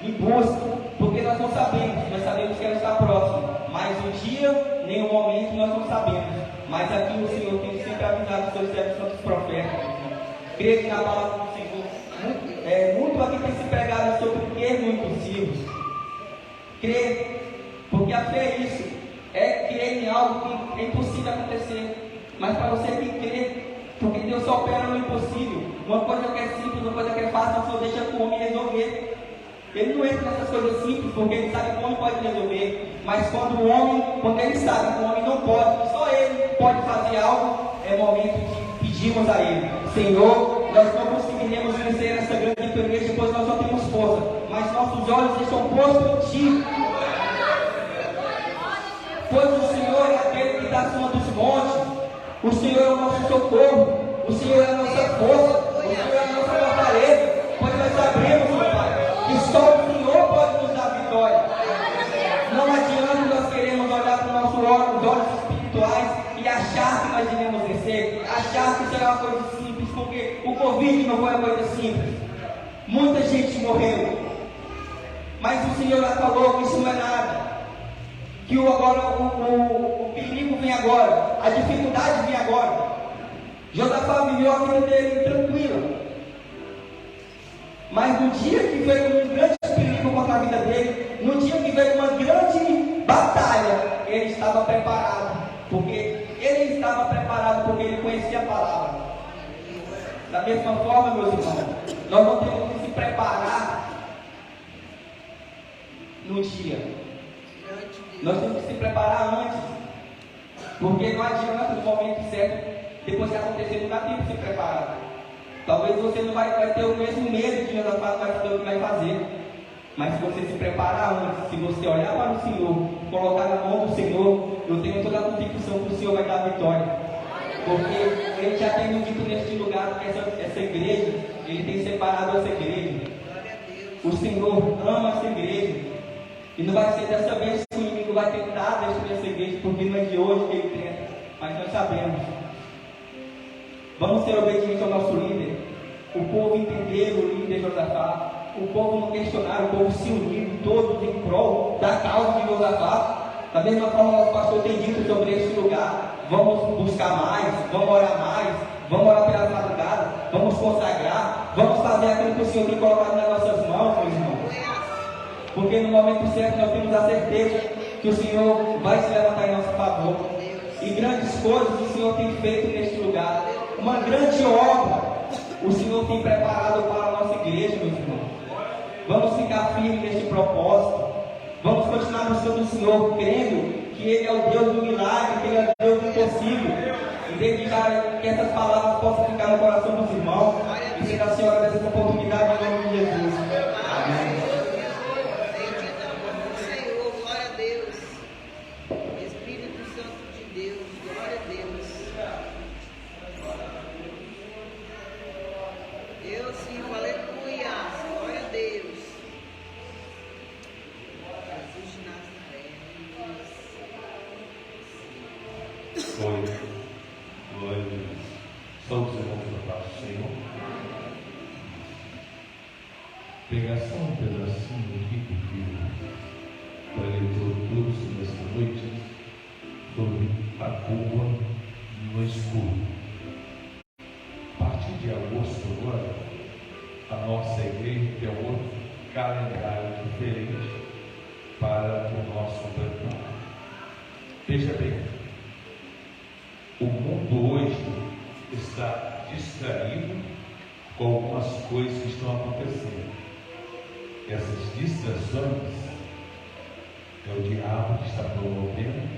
e busca. Porque nós não sabemos. Nós sabemos que ela está próxima. Mas o dia, nem o momento, nós não sabemos. Mas aqui o Senhor tem sempre avisado os seus servos santos profetas. Creio na palavra do Senhor. Muito aqui tem se pregado sobre o termo impossível. Crer. Porque a fé é isso. É crer em algo que é impossível acontecer. Mas para você que crer, porque Deus só opera no impossível. Uma coisa que é simples, uma coisa que é fácil, só deixa com o homem resolver. Ele não entra nessas coisas simples, porque ele sabe que o homem pode resolver. Mas quando ele sabe que o homem não pode, só ele pode fazer algo, é momento de pedirmos a ele: Senhor, nós não conseguiremos vencer essa grande peleja, pois nós não temos força. Mas nossos olhos estão postos em Ti. Pois o Senhor é aquele que está acima dos montes. O Senhor é o nosso socorro. O Senhor é a nossa força. O Senhor é a nossa fortaleza. Pois nós sabemos, meu Pai, que só o Senhor pode nos dar vitória. Não adianta nós queremos olhar para os nossos olhos espirituais e achar que nós iremos vencer. Achar que será uma coisa simples, porque o Covid não foi uma coisa simples. Muita gente morreu. Mas o Senhor já falou que isso não é nada. Que o perigo vem agora, a dificuldade vem agora. Josafá viveu a vida dele tranquila. Mas no dia que veio um grande perigo contra a vida dele, no dia que veio uma grande batalha, ele estava preparado. Porque ele conhecia a palavra. Da mesma forma, meus irmãos, nós não temos que se preparar no dia. Nós temos que se preparar antes. Porque não adianta no momento certo, depois que acontecer, não dá tempo de se preparar. Talvez você não vai ter o mesmo medo de Josafá, não vai saber o que vai fazer. Mas se você se preparar antes, se você olhar para o Senhor, colocar na mão do Senhor, eu tenho toda a convicção que o Senhor vai dar a vitória. Porque Ele já tem me dito neste lugar que essa igreja, Ele tem separado essa igreja. O Senhor ama essa igreja. E não vai ser dessa vez que o inimigo vai tentar destruir essa igreja, porque não é de hoje que ele tenta, mas nós sabemos. Vamos ser obedientes ao nosso líder. O povo entender o líder Josafá. O povo não questionar, o povo se unir todos em prol da causa de Josafá. Da mesma forma, o pastor tem dito sobre esse lugar. Vamos buscar mais, vamos orar mais, vamos orar pelas madrugadas, vamos consagrar, vamos fazer aquilo que o Senhor tem colocado nas nossas mãos, meus irmãos. Porque no momento certo nós temos a certeza que o Senhor vai se levantar em nosso favor. E grandes coisas o Senhor tem feito neste lugar. Uma grande obra o Senhor tem preparado para a nossa igreja, meus irmãos. Vamos ficar firmes neste propósito. Vamos continuar buscando o Senhor, crendo que Ele é o Deus do milagre, que Ele é o Deus do impossível. E dedicar que essas palavras possam ficar no coração dos irmãos. E ser a Senhora dessa oportunidade em nome de Jesus. Amém. Glória a Deus. Somos irmãos da paz do Senhor. Pregação um pedacinho aqui, porque para ler todo nesta noite sobre a curva no escuro. A partir de agosto agora, a nossa igreja tem um outro calendário diferente para o nosso preparo. Veja bem, o mundo hoje está distraído com algumas coisas que estão acontecendo. Essas distrações é o diabo que está promovendo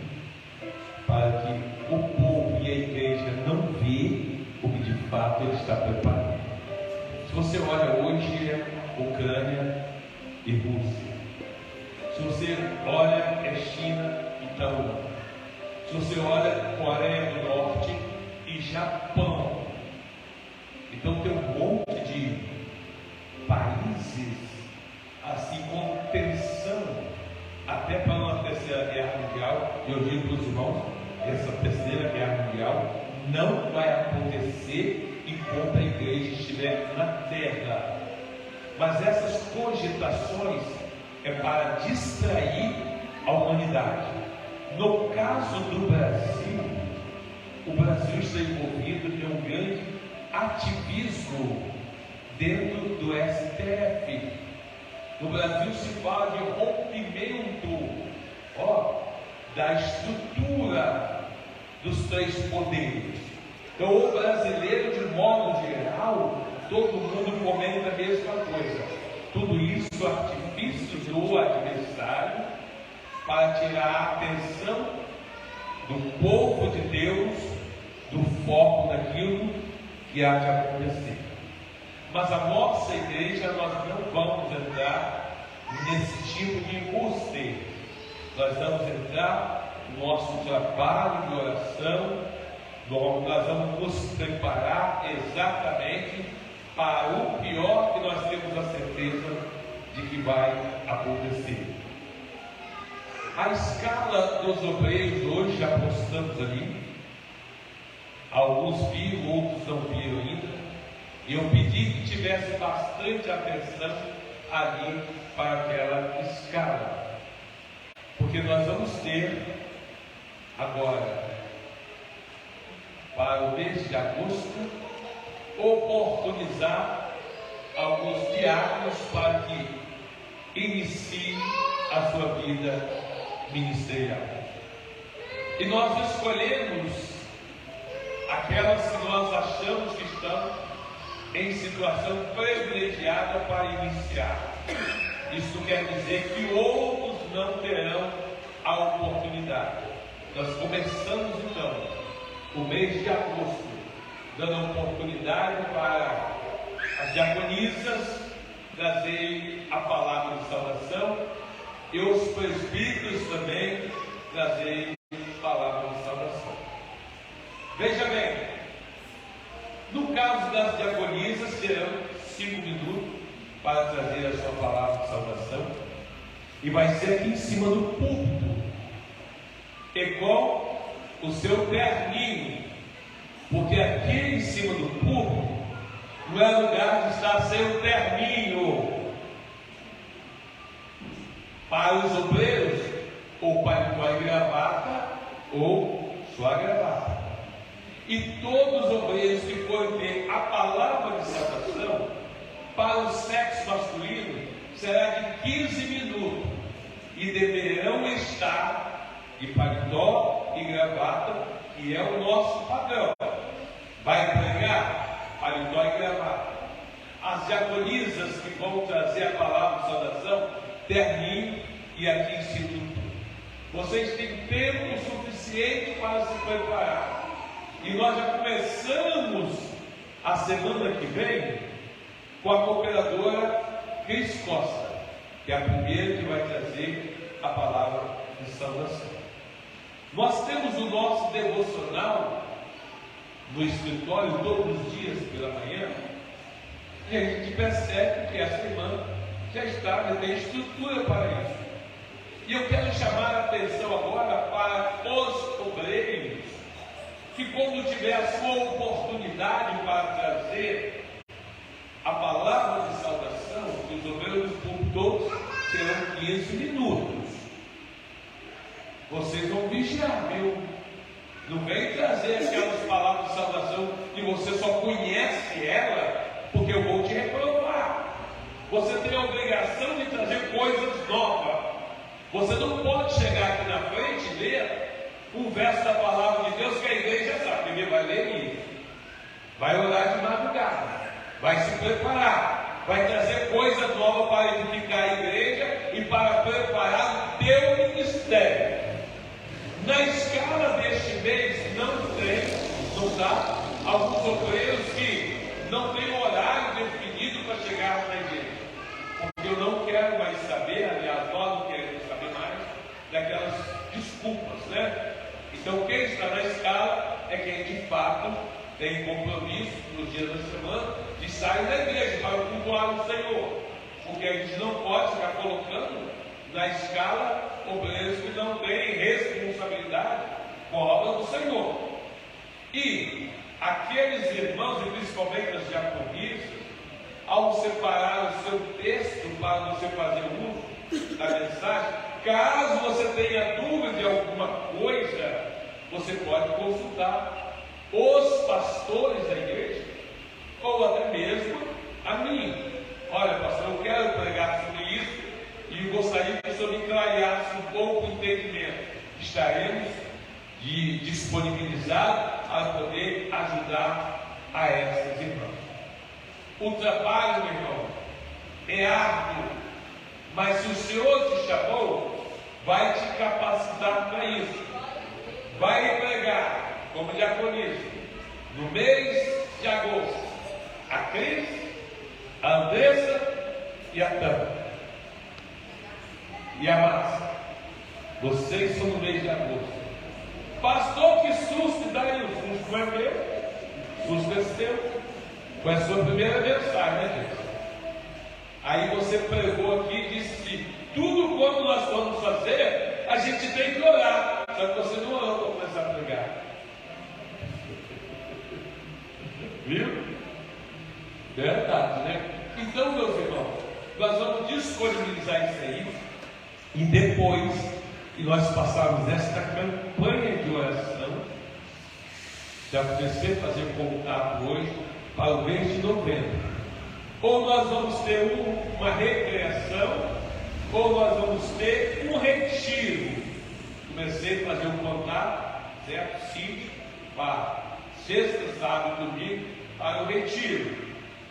para que o povo e a igreja não vê o que de fato ele está preparando. Se você olha hoje, é Ucrânia e Rússia. Se você olha, é China e Taiwan. Se você olha, Coreia do Norte e Japão. Então tem um monte de países assim com tensão eu digo para os irmãos, essa terceira guerra mundial não vai acontecer enquanto a igreja estiver na terra. Mas essas cogitações é para distrair a humanidade. No caso do Brasil, o Brasil está envolvido em um grande ativismo dentro do STF. No Brasil se fala de rompimento da estrutura dos três poderes. Então o brasileiro, de modo geral, todo mundo comenta a mesma coisa. Tudo isso artifício do adversário para tirar a atenção do povo de Deus do foco daquilo que há de acontecer. Mas a nossa igreja, nós não vamos entrar nesse tipo de embuste. Nós vamos entrar no nosso trabalho de oração, nós vamos nos preparar exatamente para o pior que nós temos a certeza de que vai acontecer. A escala dos obreiros hoje, já postamos ali, alguns viram, outros não viram ainda. Eu pedi que tivesse bastante atenção ali para aquela escala, porque nós vamos ter agora, para o mês de agosto, oportunizar alguns diáconos para que iniciem a sua vida ministerial. E nós escolhemos aquelas que nós achamos que estão em situação privilegiada para iniciar. Isso quer dizer que outros não terão a oportunidade. Nós começamos então o mês de agosto dando oportunidade para as diaconisas trazerem a palavra de salvação e os presbíteros também trazerem a palavra de salvação. Veja bem, no caso das diaconisas, serão 5 minutos para trazer a sua palavra de salvação, e vai ser aqui em cima do púlpito, igual o seu terninho, porque aqui em cima do púlpito não é lugar de estar sem o terninho. Para os obreiros, ou paletó e gravata, ou só a gravata. E todos os obreiros que forem ter a palavra de salvação, para o sexo masculino, será de 15 minutos, e deverão estar de paletó e gravata, que é o nosso padrão. Vai pregar, paletó e gravata. As diaconisas que vão trazer a palavra de saudação, terninho e aqui em cima do tudo. Vocês têm tempo suficiente para se preparar. E nós já começamos a semana que vem com a cooperadora Cris Costa, que é a primeira que vai trazer a palavra de salvação. Nós temos o nosso devocional no escritório todos os dias pela manhã, e a gente percebe que essa irmã já tem estrutura para isso. E eu quero chamar a atenção agora para os obreiros, que quando tiver a sua oportunidade para trazer a palavra de salvação, que os obreiros todos serão 15 minutos. Vocês vão vigiar, viu? Não vem trazer aquelas palavras de salvação que você só conhece ela, porque eu vou te reprovar. Você tem a obrigação de trazer coisas novas. Você não pode chegar aqui na frente e ler um verso da palavra de Deus que a igreja sabe, porque vai ler isso, vai orar de madrugada, vai se preparar, vai trazer coisas novas para edificar a igreja e para preparar o teu ministério. Na escala deste mês não está alguns obreiros que não têm horário definido para chegar na igreja, porque eu não quero mais saber, aliás, nós não queremos saber mais daquelas desculpas, né? Então quem está na escala é quem de fato tem compromisso nos dias da semana de sair da igreja para cultuar o Senhor, porque a gente não pode ficar colocando na escala obreiros que não têm responsabilidade com a obra do Senhor. E aqueles irmãos, e principalmente as diaconisas, ao separar o seu texto para você fazer uso da mensagem, caso você tenha dúvida de alguma coisa, você pode consultar os pastores da igreja, ou até mesmo a mim. Olha, pastor, eu quero pregar sobre isso e gostaria que o senhor me clareasse um pouco o entendimento. Estaremos disponibilizados a poder ajudar a essas irmãs. O trabalho, meu irmão, é árduo, mas se o Senhor te chamou, vai te capacitar para isso. Vai pregar como diaconisa no mês de agosto a Cris, a Andressa e a Tânia e a Márcia. Vocês são no mês de agosto. Pastor, que susto daí? O susto não é meu, o susto é seu. Foi a sua primeira mensagem, né, gente? Aí você pregou aqui e disse que tudo quanto nós vamos fazer, a gente tem que orar. Só que você não orou para começar a pregar. Viu? Verdade, né? Então, meus irmãos, nós vamos disponibilizar isso aí. E depois que nós passarmos esta campanha de oração, já comecei a fazer contato hoje para o mês de novembro. Ou nós vamos ter uma recreação, ou nós vamos ter um retiro. Comecei a fazer um contato, certo? Sim, para sexta, sábado e domingo, para o retiro.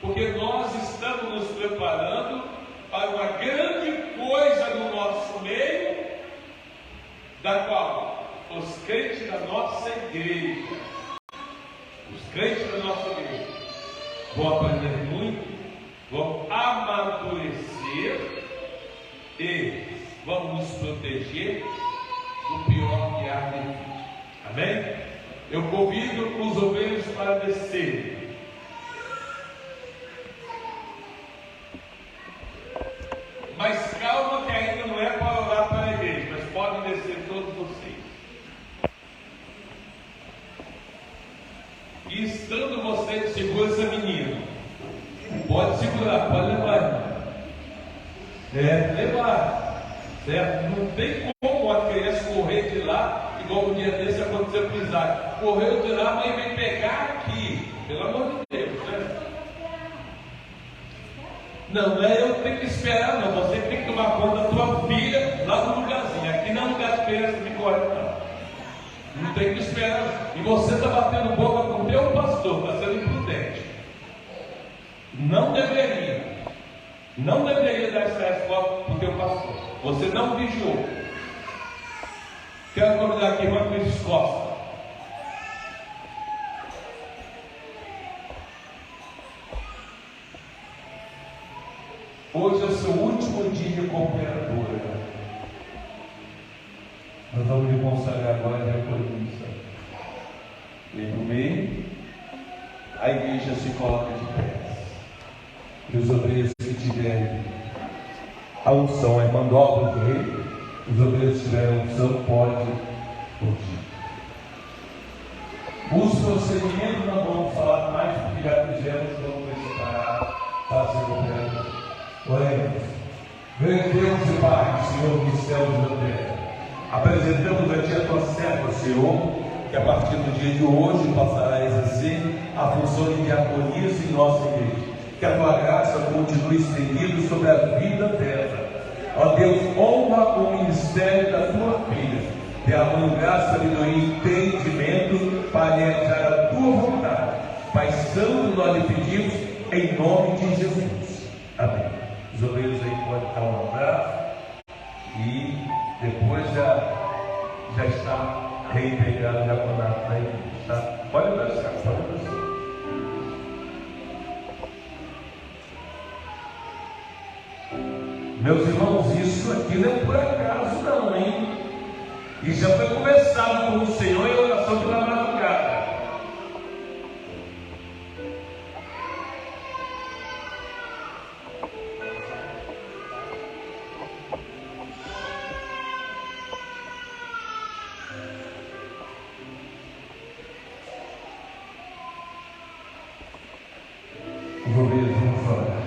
Porque nós estamos nos preparando para uma grande coisa no nosso meio, da qual os crentes da nossa igreja, vão aprender muito, vão amadurecer e vão nos proteger do pior que há de vir. Amém? Eu convido os obreiros para descer. Mas calma que ainda não é para orar para a igreja, mas podem descer todos vocês. E estando vocês, segura essa menina. Pode segurar, pode levar. Levar. Certo? Não tem como a criança correr de lá, igual um dia desse aconteceu com o Isaac. Correu de lá, mas vem pegar aqui. Pelo amor de Deus, né? Não é eu que tenho que esperar, não. Você tem que tomar conta da tua filha lá no lugarzinho. Aqui não é lugar de criança que corre, não. Não tem que esperar. E você está batendo boca com o teu pastor, está sendo imprudente. Não deveria. Não deveria dar essa resposta para o teu pastor. Você não vigiou. Quero convidar aqui a irmã Cris Costa. Hoje é o seu último dia como cooperadora. Nós vamos lhe consagrar agora a diaconisa. E no meio, a igreja se coloca de pé. E os obreiros que tiverem a unção, a irmã dobra do rei, os obreiros que tiverem a unção, pode curtir. Os procedimentos não vamos falar mais, porque já fizemos, vamos preparar para ser cooperador. Oremos. Grande Deus e Pai, Senhor dos céus e da terra, apresentamos a Ti a Tua serva, Senhor, que a partir do dia de hoje passará a exercer a função de diaconisa em nossa igreja. Que a Tua graça continue estendida sobre a vida dela. Ó Deus, honra o ministério da Tua filha, derramando graça, sabedoria e entendimento para realizar a Tua vontade. Pai Santo, nós lhe pedimos em nome de Jesus. Amém. Os obreiros aí podem dar um abraço e depois já está reintegrado já com a igreja, tá? Pode abraçar, pode abraçar. Meus irmãos, isso aqui não é por acaso não, hein? Isso já foi conversado com o Senhor em oração pela madrugada. Os obreiros vão chorar.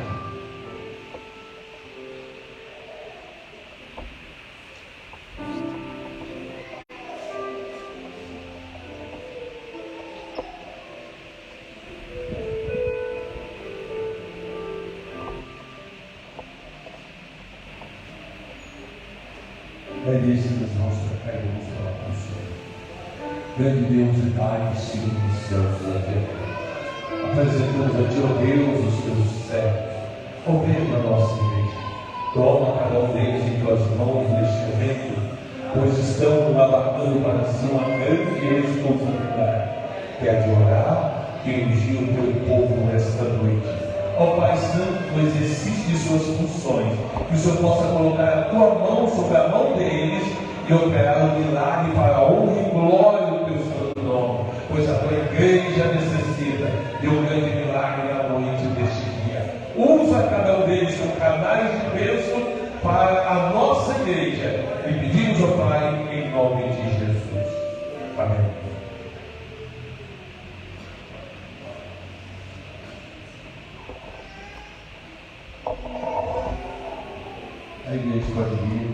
É desse que nós carregamos para o Senhor. Grande Deus e Pai, Senhor dos céus e da terra, apresentamos a Ti, ó Deus, os Teus servos, ouvendo a nossa igreja. Toma cada um deles em Tuas mãos neste momento, pois estão abarcando para si uma grande responsabilidade, que é de orar e ungir o Teu povo nesta noite. Ó Pai Santo, no exercício de suas funções, que o Senhor possa colocar a Tua mão sobre a mão deles e operar um milagre para a honra e glória do Teu santo nome, pois a Tua igreja necessita de um grande milagre na noite deste dia. Usa cada um deles como canais de bênção para a nossa igreja e pedimos ao Pai em nome de Jesus. Amém. A igreja pode vir.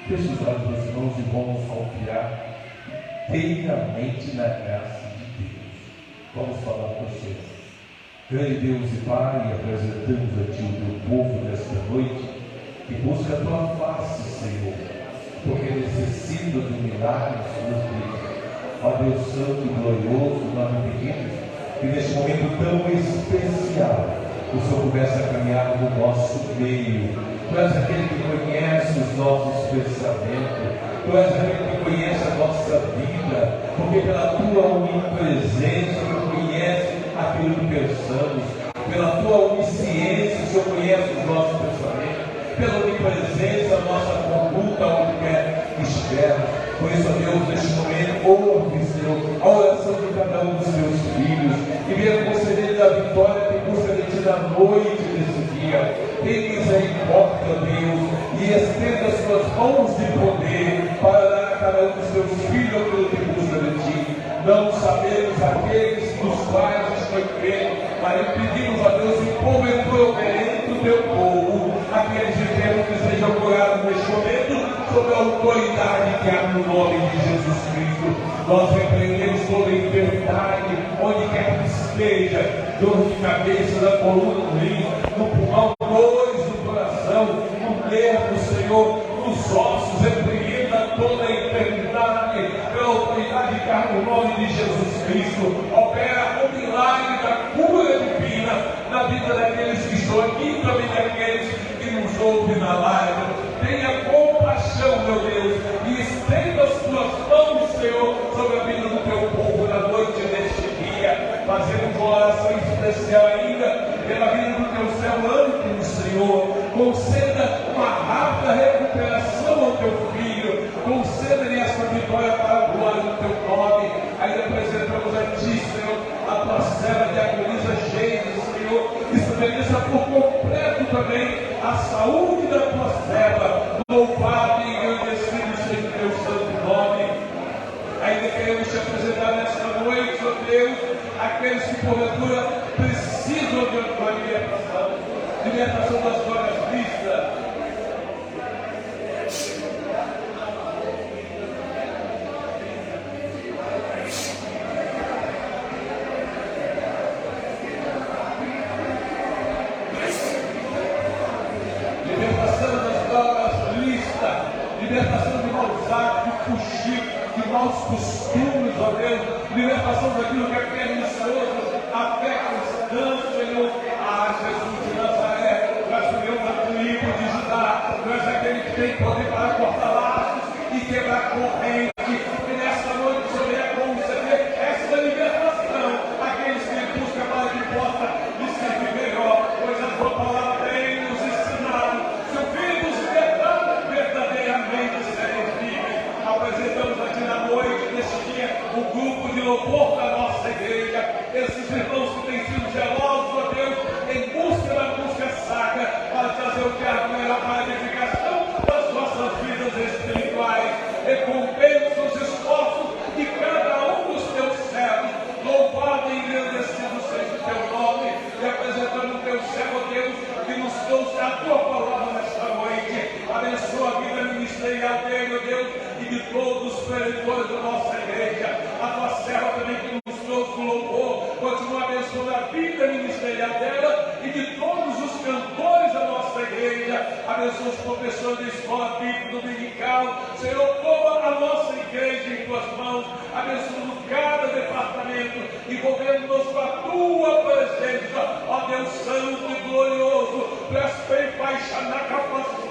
Feche os olhos dos irmãos e vamos confiar inteiramente na graça de Deus. Vamos falar com o Senhor. Grande Deus e Pai, apresentamos a Ti o Teu povo nesta noite, que busca a Tua face, Senhor, porque necessita do milagre dos Teus filhos. Ó Deus Santo e glorioso, nós pedimos que neste momento tão especial, o Senhor comece a caminhar no nosso meio. Tu és aquele que conhece os nossos pensamentos, Tu és aquele que conhece a nossa vida, porque pela Tua onipresença Tu conhece aquilo que pensamos, pela Tua onisciência o Senhor conhece os nossos pensamentos, pela onipresença a nossa conduta onde quer que estivermos. Por isso, ó Deus, neste momento, ouve, Senhor, a oração de cada um dos Teus filhos e venha conceder a vitória que busca de Ti na noite desse dia. Tem misericórdia, Deus, e estenda as Tuas mãos de poder para dar a cada um dos Teus filhos aquilo que busca de Ti. Não sabemos aqueles dos quais estão crendo, mas pedimos a Deus que o povo entrou perante o Teu povo, aqueles de Deus que sejam curados neste momento, sob a autoridade que há no nome de Jesus Cristo. Nós repreendemos toda enfermidade, onde quer que esteja, dor de cabeça, da coluna, no rim, no pulmão, dores do coração, no nervo, Senhor, nos ossos, repreenda toda a enfermidade, pela autoridade que há no nome de Jesus Cristo. Opera o milagre da cura divina na vida daqueles que estão aqui e também daqueles que nos ouvem na live. Tenha compaixão, meu Deus, e estenda as Tuas mãos, Senhor, sobre a vida do Teu povo na noite deste dia. Fazemos uma oração especial ainda pela vida do Teu servo Ângelo, Senhor. Conceda uma rápida recuperação ao Teu filho. Conceda-lhe essa vitória para a glória do Teu nome. Ainda apresentamos a Ti, Senhor, a Tua serva diaconisa Geisa, Senhor. Estabeleça por completo também a saúde da Tua serva. Louvado e engrandecido seja o Teu santo nome. Ainda queremos Te apresentar nesta noite, ó Deus, aqueles que porventura precisam de uma libertação das drogas vistas. Libertação de maus hábitos, de fuxico, de maus costumes, ó Deus, libertação daquilo que é pernicioso, a fé cristã, Senhor. Ah, Jesus de Nazaré, Tu és o leão da tribo de Judá, Tu és aquele que tem poder para cortar laços e quebrar corrente. E nesta noite, Senhor, é conceder essa libertação àqueles que buscam a os eleitores da nossa igreja, a tua serva também que nos trouxe o louvor, continua abençoando a vida ministerial dela e de todos os cantores da nossa igreja. Abençoa os professores da escola bíblica dominical. Senhor, toma a nossa igreja em tuas mãos, abençoando cada departamento, envolvendo-nos com a tua presença, ó Deus santo e glorioso. Prestei baixa na capacidade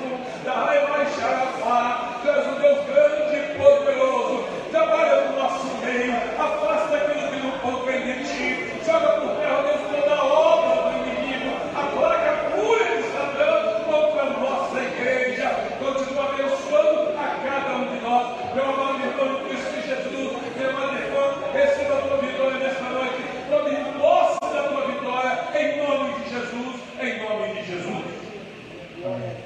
da raiva e xarafá. Tu és um Deus grande e poderoso, trabalha no nosso meio, afasta aquilo que não provém de ti, joga por terra, Deus, toda a obra do inimigo, a placa pura de Satã contra a nossa igreja. Continua abençoando a cada um de nós, meu amado irmão Cristo Jesus, meu amado irmão, receba a tua vitória nesta noite, tome posse da tua vitória, em nome de Jesus, em nome de Jesus. Amém.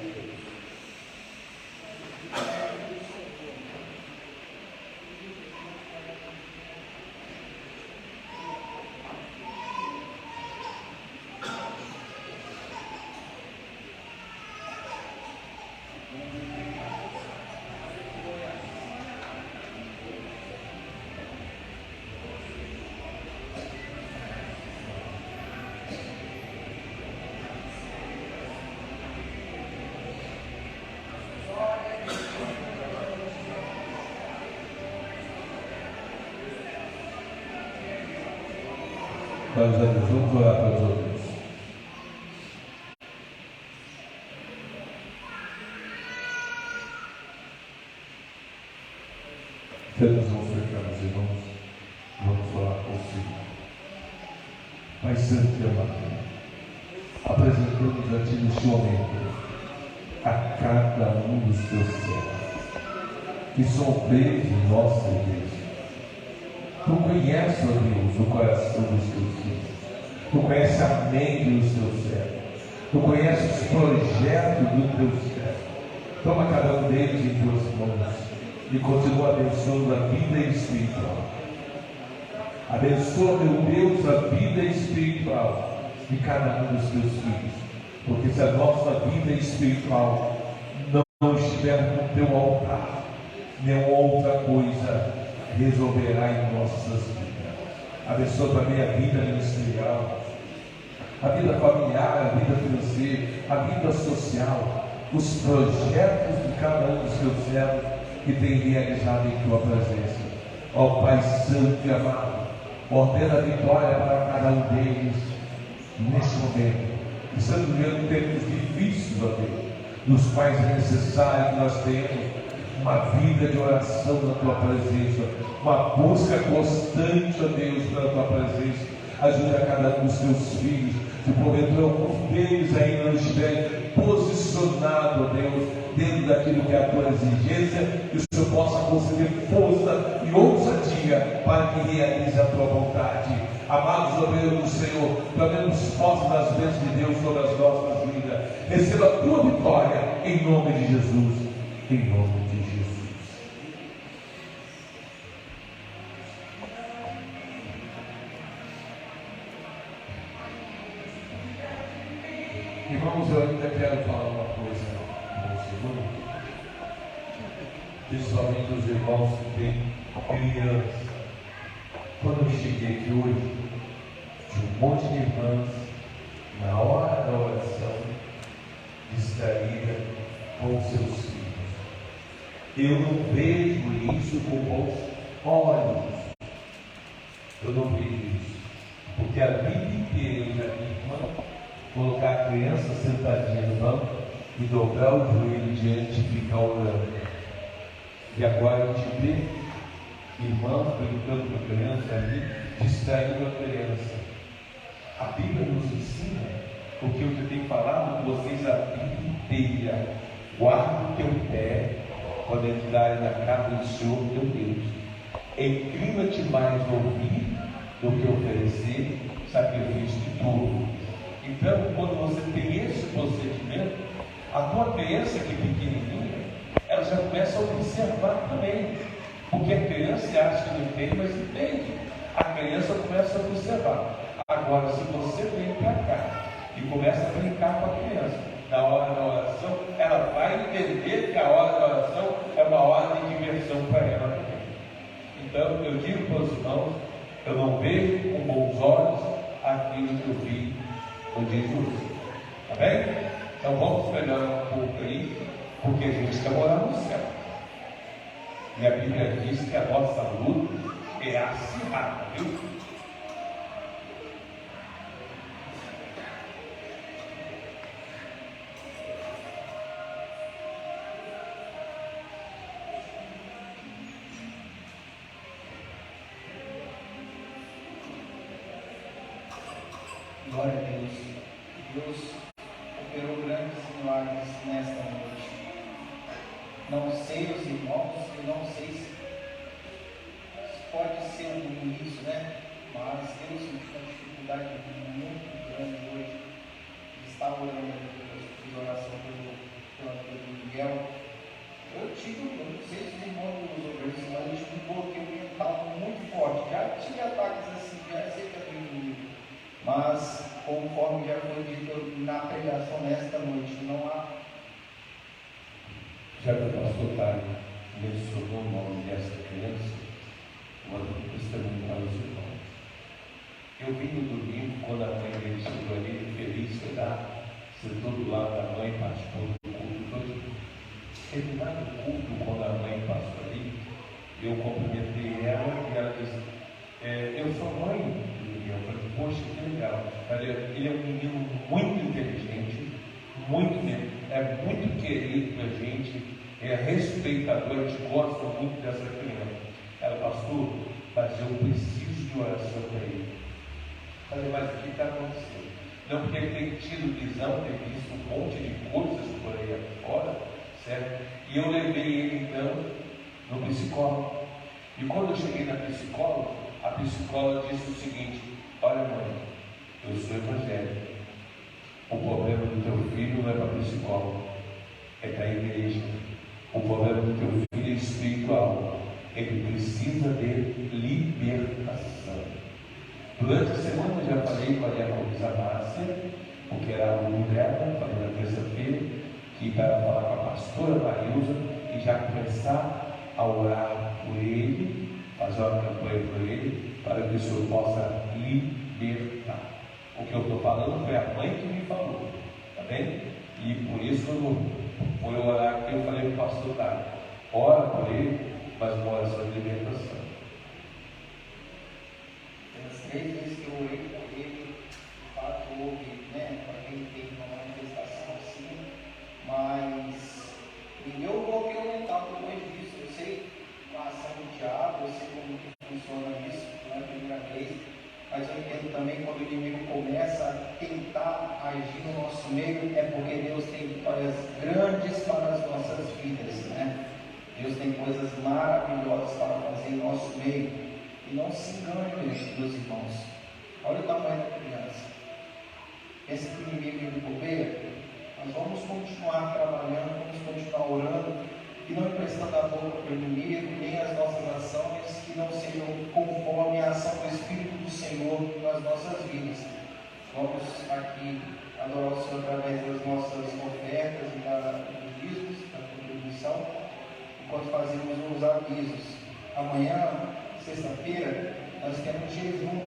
Vamos orar para os outros. Apenas vamos fechar, meus irmãos. Vamos orar com o Senhor. Pai Santo e amado, apresentamos a Ti neste momento a cada um dos Teus servos que são presos em nossa igreja. Tu conheces, ó Deus, o coração dos Teus filhos. Tu conheces a mente dos Teus servos. Tu conheces os projetos dos Teus servos. Toma cada um deles em Tuas mãos e continua abençoando a vida espiritual. Abençoa, meu Deus, a vida espiritual de cada um dos Teus filhos. Porque se a nossa vida espiritual não estiver no Teu altar, nenhuma outra coisa resolverá em nossas vidas. Abençoa também a vida ministerial, a vida familiar, a vida financeira, a vida social, os projetos de cada um dos Teus servos que tem realizado em Tua presença. Ó Pai Santo e amado, ordena a vitória para cada um deles neste momento. Estamos vivendo tempos difíceis, ó Deus, nos quais é necessário que nós tenhamos uma vida de oração na Tua presença, uma busca constante, ó Deus, pela Tua presença. Ajuda a cada um dos Teus filhos, se porventura alguns deles ainda não estiverem posicionados, ó Deus, dentro daquilo que é a Tua exigência, que o Senhor possa conceder força e ousadia para que realize a Tua vontade. Amados obreiros do Senhor, clamemos posse das bênçãos de Deus sobre as nossas vidas. Receba a Tua vitória, em nome de Jesus. Em nome de Jesus. Irmãos, eu ainda quero falar uma coisa com os irmãos, principalmente os irmãos que têm crianças. Quando eu cheguei aqui hoje, tinha um monte de irmãs, na hora da oração, distraída com seus filhos. Eu não vejo isso com bons olhos. Eu não vejo isso. Porque a vida inteira eu já vi irmã colocar a criança sentadinha no banco e dobrar o joelho diante e ficar orando. E agora a gente vê irmãos brincando com a criança ali, distraindo a criança. A Bíblia nos ensina, porque eu já tenho falado com vocês a Bíblia inteira. Guarda o teu pé quando entrares na casa do Senhor teu Deus. Inclina-te mais a ouvir do que oferecer sacrifício de tudo. Então, quando você tem esse procedimento, a tua criança que é pequenininha, ela já começa a observar também. Porque a criança acha que não entende, mas entende. A criança começa a observar. Agora, se você vem para cá e começa a brincar com a criança, na hora da oração, ela vai entender que a hora da oração é uma hora de diversão para ela também. Então, eu digo para os irmãos, eu não vejo com bons olhos aquilo que eu vi no dia de hoje. Tá bem? Então vamos melhorar um pouco aí, porque a gente quer morar no céu. E a Bíblia diz que a nossa luta é acirrada, viu? Glória a Deus. Deus operou grandes milagres nesta noite. Não sei os irmãos, e não sei se pode ser um início, né? Mas Deus tem uma dificuldade muito grande hoje de estar orando de oração pelo Miguel. Eu não sei se os irmãos usam isso, mas eu tive um bloqueio mental muito forte. Já tive ataques assim, já sei que é do inimigo. Mas, conforme já foi dito na pregação nesta noite, não há. Já que o pastor Tário mencionou o nome dessa criança, eu vou testemunhar os irmãos. Eu vi no domingo, quando a mãe dele chegou ali, feliz, foi lá, sentou do lado da mãe, participou do culto todo. Terminado o culto, quando a mãe passou ali, eu cumprimentei ela e ela disse: eu sou mãe do Miguel. Eu falei: poxa, que legal. Ele é um menino muito inteligente, é muito querido da gente, é respeitador, a gente gosta muito dessa criança. Ela: pastor, mas eu preciso de oração para ele. Eu falei: mas o que está acontecendo? Não, porque ele tem tido visão, tem visto um monte de coisas por aí fora, certo? E eu levei ele então no psicólogo. E quando eu cheguei na psicóloga, a psicóloga disse o seguinte: olha, mãe, eu sou evangélico. O problema do teu filho não é para psicólogo, é para a igreja. O problema do teu filho é espiritual. Ele precisa de libertação. Durante a semana eu já falei com a diaconisa Márcia, porque era aluno dela, falei na terça-feira, que para falar com a pastora Marilza e já começar a orar por ele, fazer uma campanha por ele, para que o Senhor possa libertar. O que eu estou falando foi a mãe que me falou, tá bem? E por isso foi orar que eu falei para o pastor Dário: ora por ele, mas uma oração de libertação. As 3 vezes que eu orei por ele, de fato houve, né? Para quem teve uma manifestação assim, mas me deu um bloqueio mental depois disso. Eu sei a ação do diabo, eu sei como que funciona isso, não é a primeira vez, mas eu entendo também quando o inimigo começa a tentar agir no nosso meio, é porque Deus tem vitórias grandes para as nossas vidas, né? Deus tem coisas maravilhosas para fazer em nosso meio. E não se engane, meus irmãos. Olha o tamanho da criança. Pensa que o inimigo é bobeira? Nós vamos continuar trabalhando, vamos continuar orando e não emprestando a boca para o inimigo, nem as nossas ações que não sejam conforme a ação do Espírito do Senhor nas nossas vidas. Vamos aqui adorar o Senhor através das nossas ofertas e dos dízimos, da contribuição, enquanto fazemos os avisos. Amanhã, sexta-feira, nós temos jejum.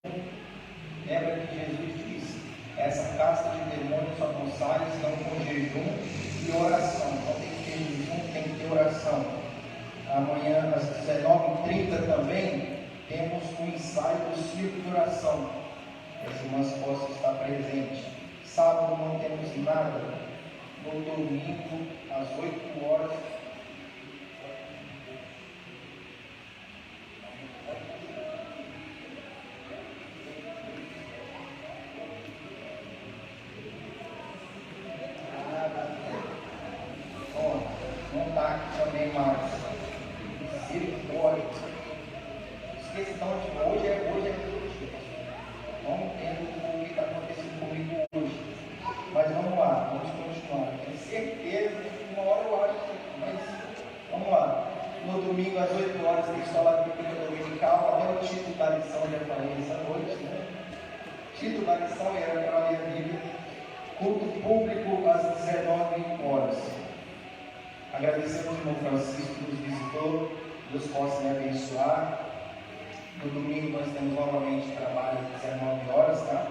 Lembra que Jesus disse: essa casta de demônios só não sai senão com jejum e oração. Então tem que ter jejum, tem que ter oração. Amanhã, às 19h30 também, temos o ensaio do círculo de oração. As irmãs possam estar presentes. Sábado não temos nada. No domingo, às 8 horas, não está aqui também mais. Misericórdia. Esqueça então de hoje é hoje. Não entendo o que está acontecendo comigo hoje. Mas vamos lá, vamos continuar. Tenho certeza que uma hora eu acho, mas vamos lá. No domingo às 8 horas tem escola bíblica dominical, até o título da lição já falei essa noite, né? Título da lição era para ler a Bíblia. Culto público às 19 horas. Agradecemos ao irmão Francisco que nos visitou. Deus possa me abençoar. No domingo nós temos novamente trabalho às 19 horas, tá?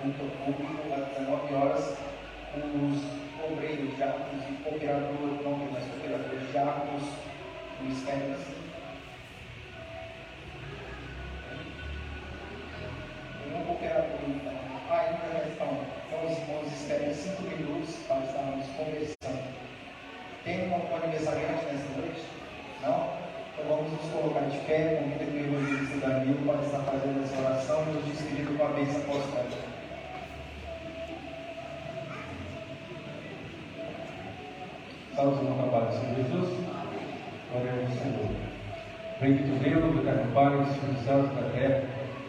Culto público às 19 horas, com os obreiros, diáconos e cooperadores, não, mas cooperadores, diáconos, ministérios. Um cooperador, então, ainda estão os irmãos esperem 5 minutos para estarmos conversando. Tem um aniversariante nessa noite? Não? Então vamos nos colocar de pé, convida que o evangelista Danilo para estar fazendo essa oração e nos despedindo com a bênção apostólica. Salve, irmão, na paz do Senhor Jesus. Glória ao Senhor. Bendito Deus, eterno Pai, dos céus e da terra.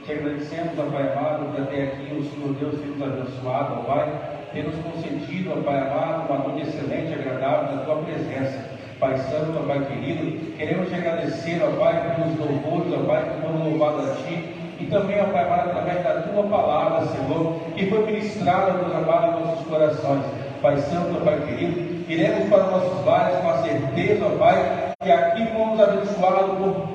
Te agradecemos, ó Pai amado, que até aqui o Senhor Deus tem nos abençoado, ó Pai, tem nos concedido, ó Pai amado, uma noite excelente e agradável na Tua presença. Pai Santo, ó Pai querido, queremos te agradecer, ó Pai, pelos louvores, ó Pai, que foram louvados a Ti, e também, ó Pai amado, através da Tua palavra, Senhor, que foi ministrada, Deus amado, em nossos corações. Pai Santo, ó Pai querido, iremos para nossos lares com a certeza, ó Pai, que aqui fomos abençoados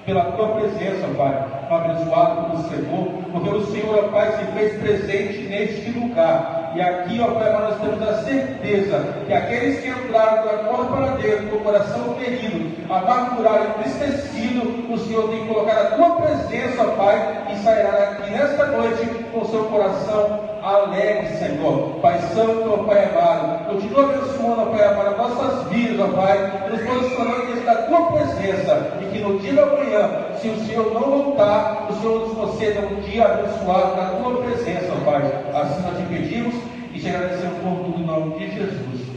pela Tua presença, ó Pai, abençoado pelo Senhor, porque o Senhor, ó Pai, se fez presente neste lugar. E aqui, ó Pai, nós temos a certeza que aqueles que entraram da porta para dentro, com o coração ferido, amargurado, entristecido, o Senhor tem que colocar a Tua presença, ó Pai, e sairá daqui nesta noite com o seu coração alegre, Senhor. Pai Santo, ó Pai amado, continua abençoando, ó Pai amado, nossas vidas, ó Pai, nos posicionando diante da Tua presença, e que no dia da manhã, se o Senhor não voltar, o Senhor nos conceda um dia abençoado na Tua presença, ó Pai. Assim nós te pedimos e te agradecemos por tudo em nome de Jesus.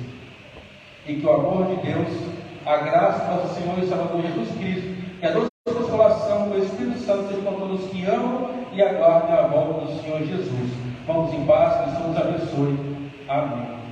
E que o amor de Deus, a graça do nosso Senhor e Salvador Jesus Cristo, e a doce consolação do Espírito Santo seja com todos que amam e aguardam a volta do Senhor Jesus. Vamos em paz, que o Senhor nos abençoe. Amém.